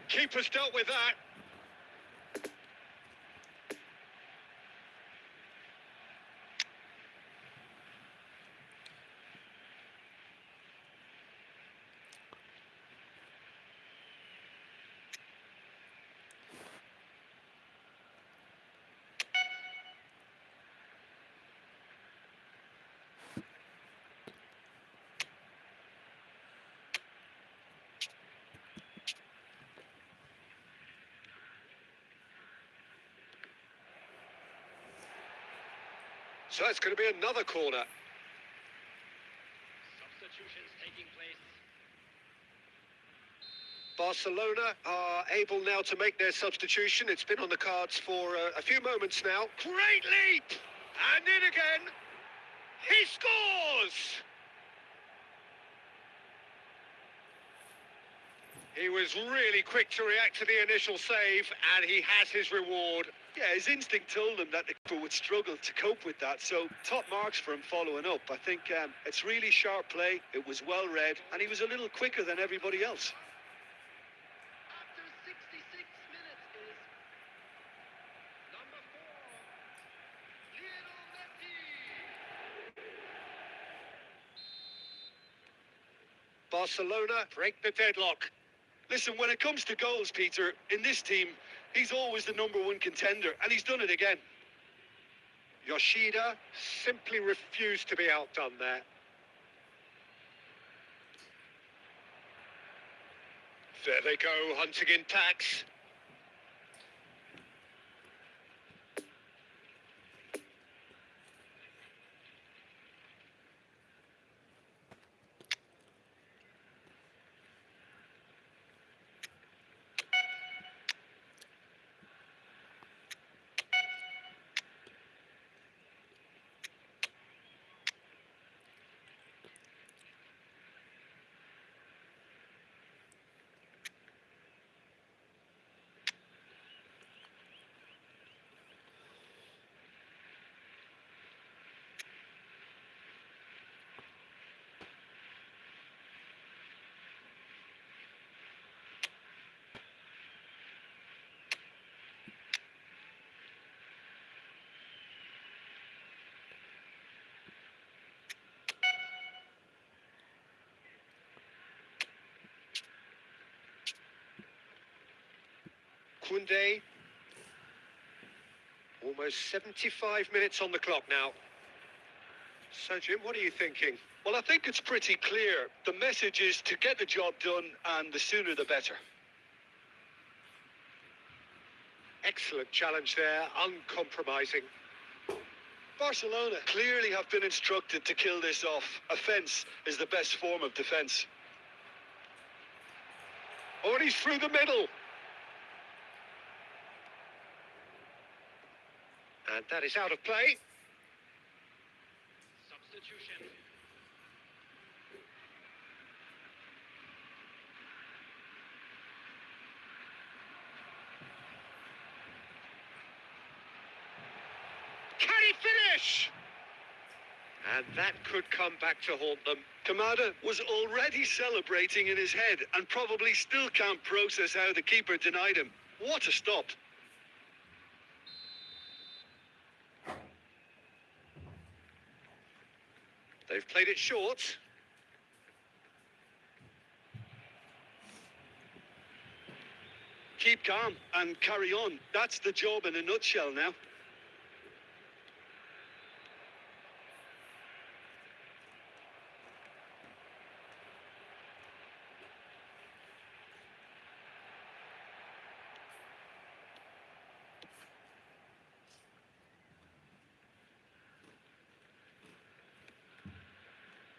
S1: Keeper's dealt with that. So it's going to be another corner.
S5: Substitutions taking place.
S1: Barcelona are able now to make their substitution. It's been on the cards for a few moments now. Great leap! And in again. He scores! He was really quick to react to the initial save, and he has his reward.
S2: Yeah, his instinct told him that the keeper would struggle to cope with that, so top marks for him following up. I think it's really sharp play, it was well read, and he was a little quicker than everybody else.
S3: after 66 minutes is
S5: Number 4.
S3: Lionel Messi.
S1: Barcelona break the deadlock.
S2: Listen, when it comes to goals, Peter, in this team, he's always the #1 contender, and he's done it again.
S1: Yoshida simply refused to be outdone there. There they go, hunting in tacks. Koundé. Almost 75 minutes on the clock now. So, Jim, what are you thinking?
S2: Well, I think it's pretty clear. The message is to get the job done, and the sooner the better.
S1: Excellent challenge there, uncompromising.
S2: Barcelona clearly have been instructed to kill this off. Offence is the best form of defence.
S1: Oh, and he's through the middle. And that is out of play.
S5: Substitution.
S1: Can he finish? And that could come back to haunt them.
S2: Kamada was already celebrating in his head and probably still can't process how the keeper denied him. What a stop.
S1: They've played it short.
S4: Keep calm and carry on. That's the job in a nutshell now.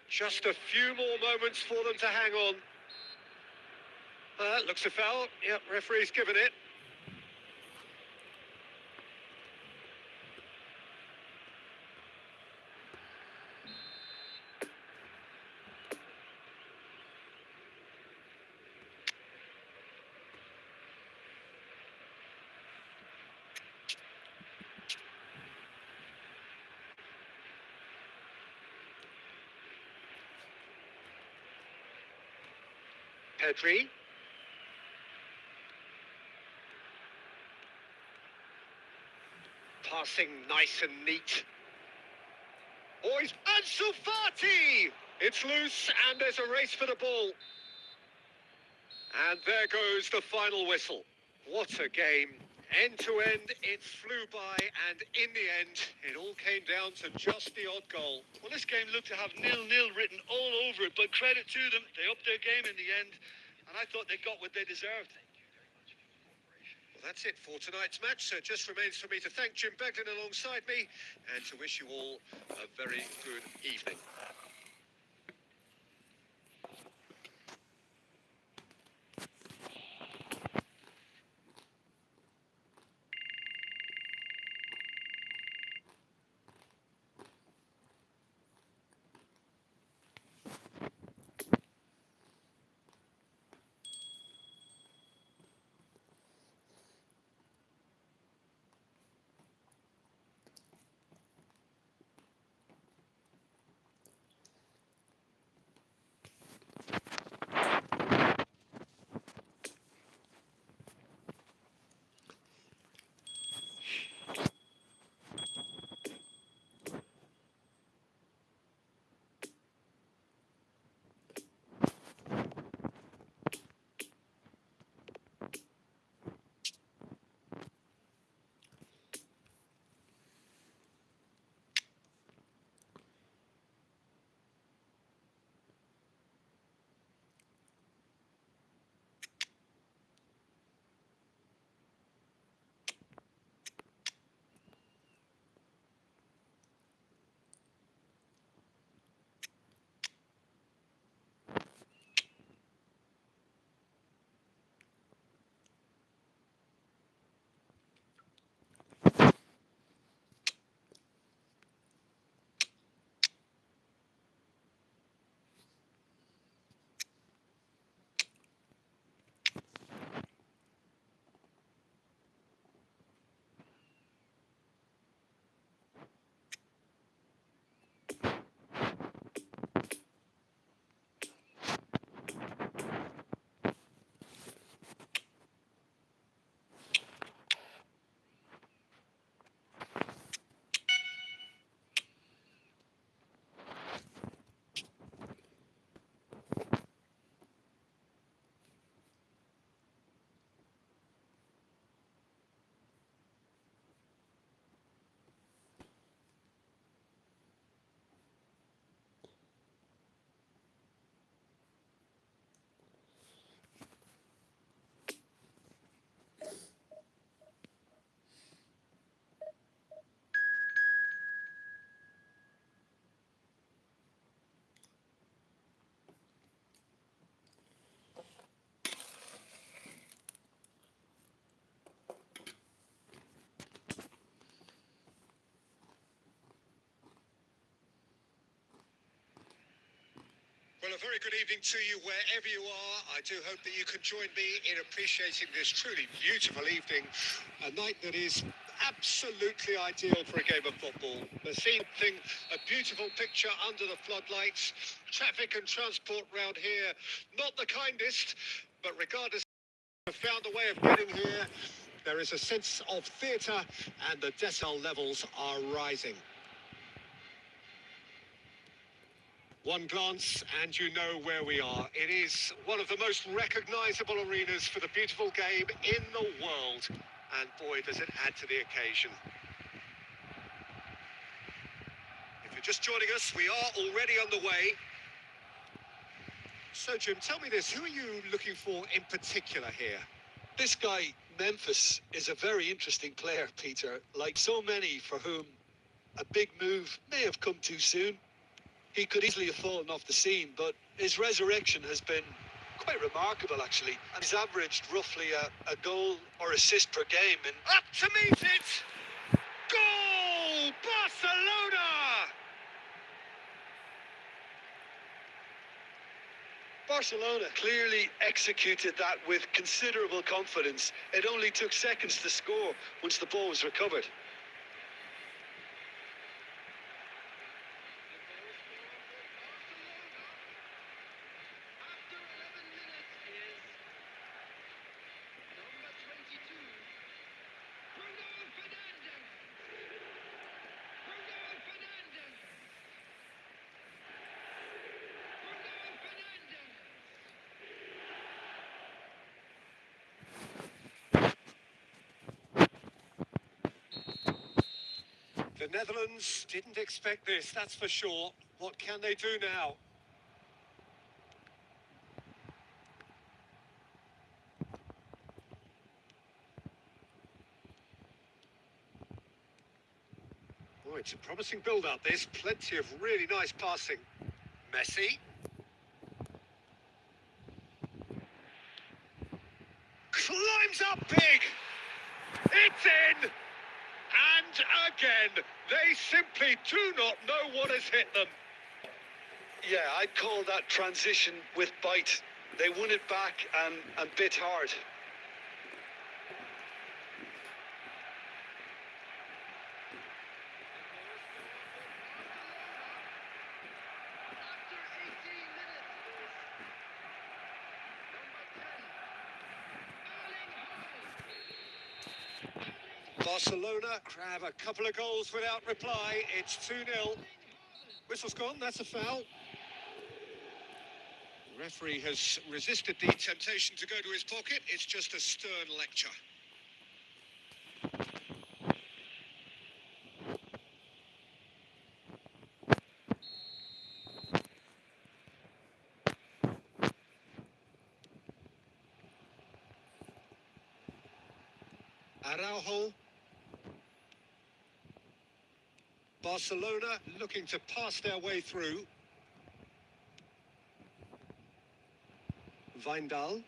S1: Just a few more moments for them to hang on. Looks a foul. Yep, referee's given it. Pedri. Passing nice and neat. Boys, Ansu Fati! It's loose and there's a race for the ball. And there goes the final whistle. What a game. End to end, it flew by, and in the end, it all came down to just the odd goal.
S4: Well, this game looked to have 0-0 written all over it, but credit to them. They upped their game in the end, and I thought they got what they deserved.
S1: Well, that's it for tonight's match. So it just remains for me to thank Jim Beglin alongside me and to wish you all a very good evening. Well, a very good evening to you wherever you are. I do hope that you can join me in appreciating this truly beautiful evening. A night that is absolutely ideal for a game of football. The scene thing, a beautiful picture under the floodlights. Traffic and transport round here, not the kindest, but regardless, we've found a way of getting here. There is a sense of theatre and the decibel levels are rising. One glance and you know where we are. It is one of the most recognisable arenas for the beautiful game in the world. And boy, does it add to the occasion. If you're just joining us, we are already on the way. So, Jim, tell me this. Who are you looking for in particular here?
S2: This guy, Memphis, is a very interesting player, Peter. Like so many for whom a big move may have come too soon. He could easily have fallen off the scene, but his resurrection has been quite remarkable, actually. And he's averaged roughly a goal or assist per game. And
S1: Up to meet it! Goal! Barcelona!
S2: Barcelona clearly executed that with considerable confidence. It only took seconds to score once the ball was recovered.
S3: After 11 minutes is number 22, Bruno Fernandes. Bruno Fernandes. Bruno Fernandes.
S1: The Netherlands didn't expect this, that's for sure. What can they do now? Oh, it's a promising build-up, this. Plenty of really nice passing. Messi. Climbs up big! It's in! And again, they simply do not know what has hit them.
S2: Yeah, I'd call that transition with bite. They won it back and bit hard.
S3: After 18 minutes is number 10, Erling Haaland.
S1: Barcelona grab a couple of goals without reply. It's 2-0. Whistle's gone, that's a foul. The referee has resisted the temptation to go to his pocket. It's just a stern lecture. Araujo. Barcelona looking to pass their way through. Wijndal.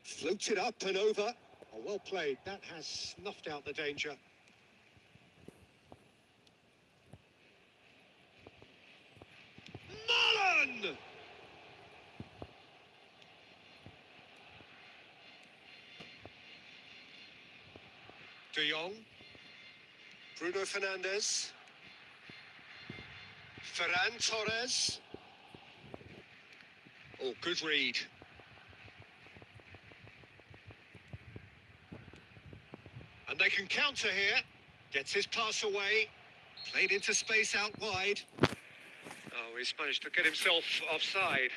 S1: Floats it up and over. Oh, well played. That has snuffed out the danger. Mullen! De Jong. Bruno Fernandes. Ferran Torres. Oh, good read. And they can counter here. Gets his pass away. Played into space out wide. Oh, he's managed to get himself offside.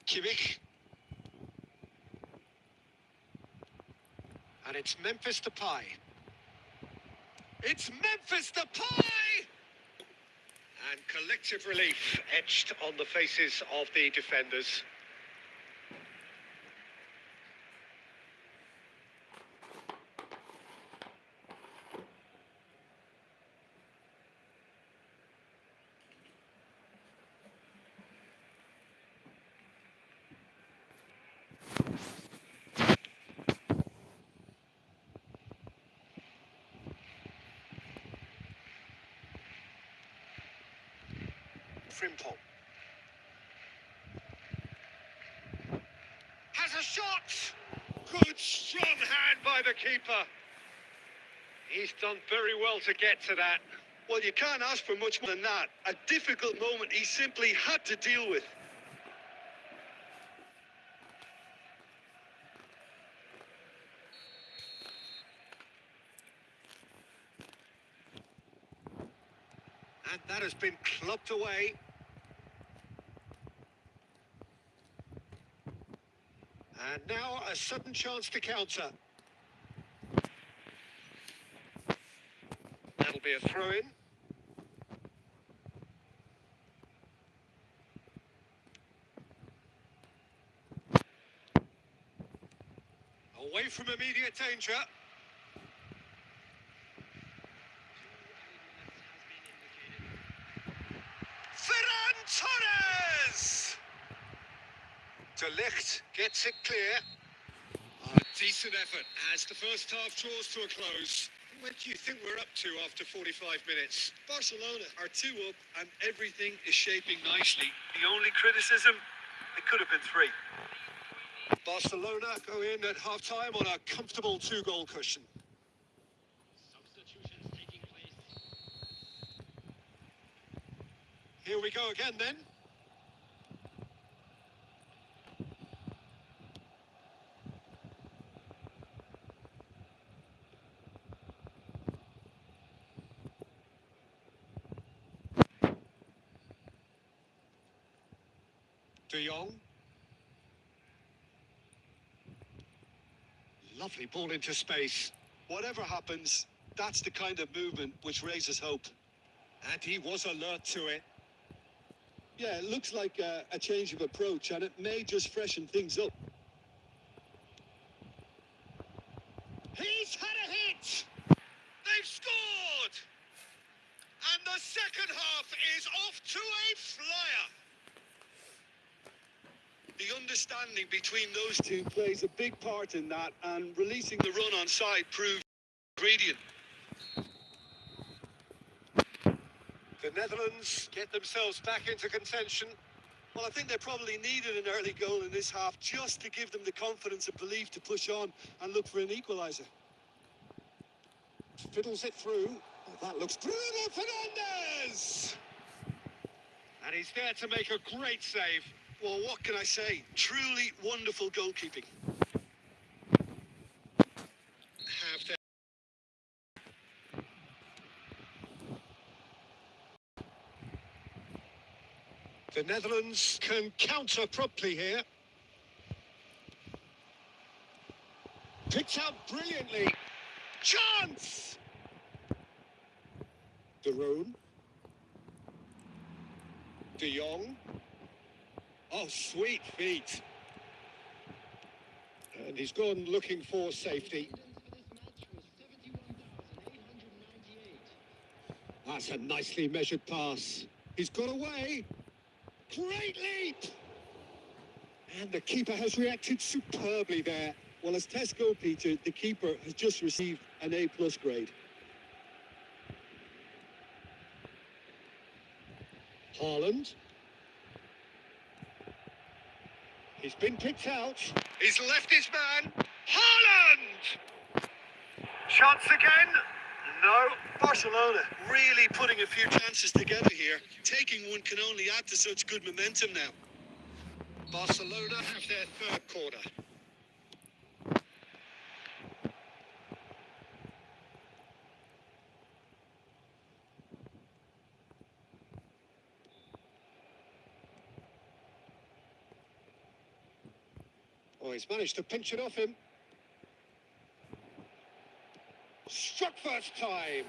S1: Kimmich. And it's Memphis Depay. It's Memphis Depay! And collective relief etched on the faces of the defenders. Frimpong. Has a shot! Good strong hand by the keeper. He's done very well to get to that.
S2: Well, you can't ask for much more than that. A difficult moment he simply had to deal with.
S1: And that has been clubbed away. And now a sudden chance to counter. That'll be a throw-in. Away from immediate danger. Ferran Torres! De Ligt gets it clear. A decent effort as the first half draws to a close. Where do you think we're up to after 45 minutes?
S2: Barcelona are 2 up and everything is shaping nicely. The only criticism, it could have been 3.
S1: Barcelona go in at half-time on a comfortable 2-goal cushion.
S5: Substitutions taking place.
S1: Here we go again then. De Jong. Lovely ball into space.
S2: Whatever happens, that's the kind of movement which raises hope.
S1: And he was alert to it.
S2: Yeah, it looks like a change of approach and it may just freshen things up.
S1: He's had a hit! They've scored! And the second half is off to a flyer.
S2: The understanding between those two plays a big part in that, and releasing the run on side proved ingredient.
S1: The Netherlands get themselves back into contention.
S2: Well, I think they probably needed an early goal in this half just to give them the confidence and belief to push on and look for an equaliser.
S1: Fiddles it through. Oh, that looks Bruno Fernandes! And he's there to make a great save.
S2: Well, what can I say? Truly wonderful goalkeeping.
S1: Have their The Netherlands can counter promptly here. Picked out brilliantly. Chance! De Roon. De Jong. Oh, sweet feet. And he's gone looking for safety. That's a nicely measured pass. He's got away. Great leap! And the keeper has reacted superbly there.
S2: Well, as tests go, Peter, the keeper has just received an A+ grade.
S1: Haaland. He's been picked out. He's left his man. Haaland! Chance again. No.
S2: Barcelona really putting a few chances together here. Taking one can only add to such good momentum now.
S1: Barcelona have their third corner. Oh, he's managed to pinch it off him. Struck first time.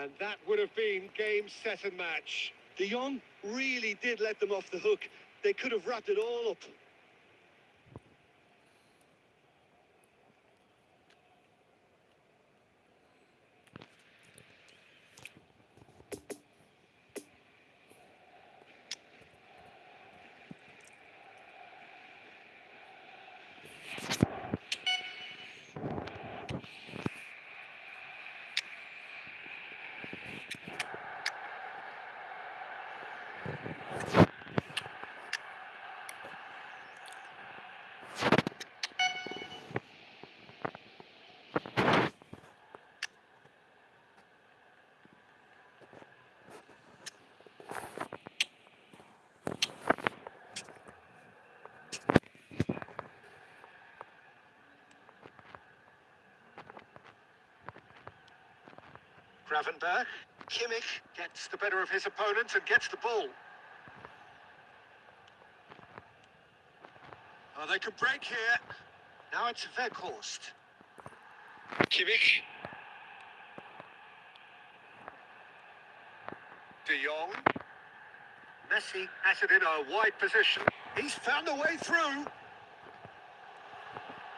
S1: And that would have been game, set and match.
S2: De Jong really did let them off the hook. They could have wrapped it all up.
S1: Gravenberg. Kimmich gets the better of his opponent and gets the ball. Oh, they could break here. Now it's Weghorst. Kimmich. De Jong. Messi has it in a wide position. He's found a way through.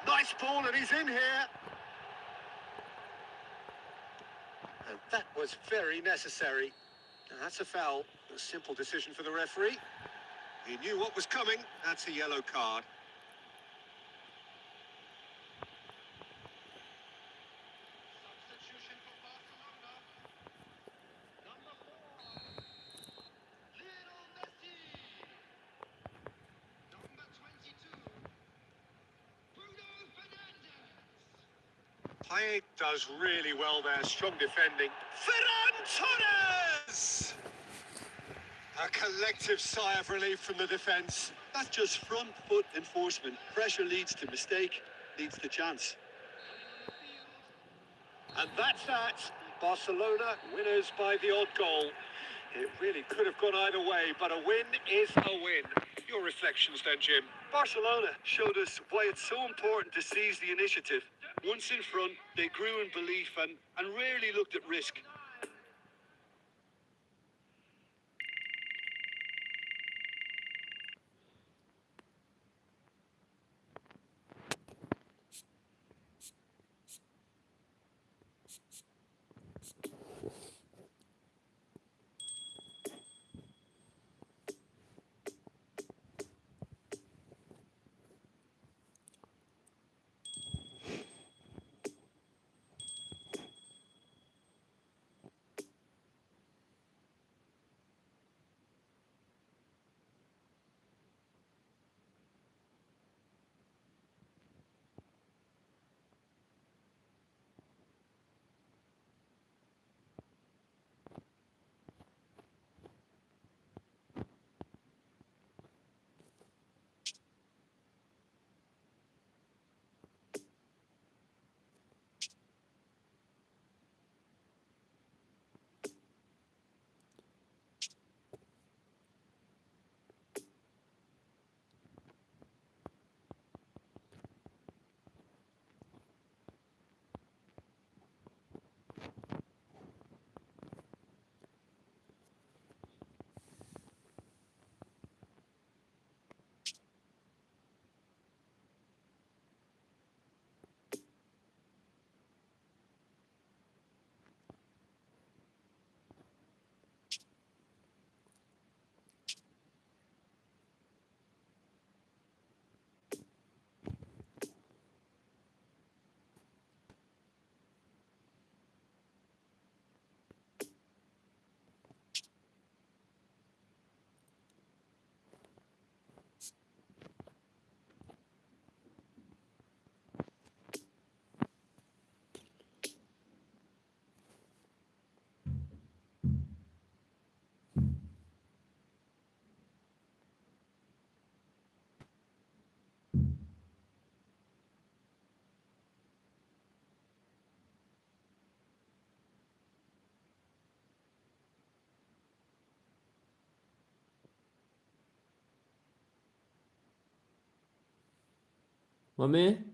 S1: Nice ball and he's in here. And that was very necessary. Now that's a foul. A simple decision for the referee. He knew what was coming. That's a yellow card.
S3: Substitution for Barcelona. Number 4, Lionel Messi. Number 22, Bruno Fernandes.
S1: Payet does really well there. Strong defending. Ferran Torres! A collective sigh of relief from the defence.
S2: That's just front foot enforcement. Pressure leads to mistake, leads to chance.
S1: And that's that. Barcelona winners by the odd goal. It really could have gone either way, but a win is a win. Your reflections then, Jim?
S2: Barcelona showed us why it's so important to seize the initiative. Once in front, they grew in belief and rarely looked at risk.
S6: What, man?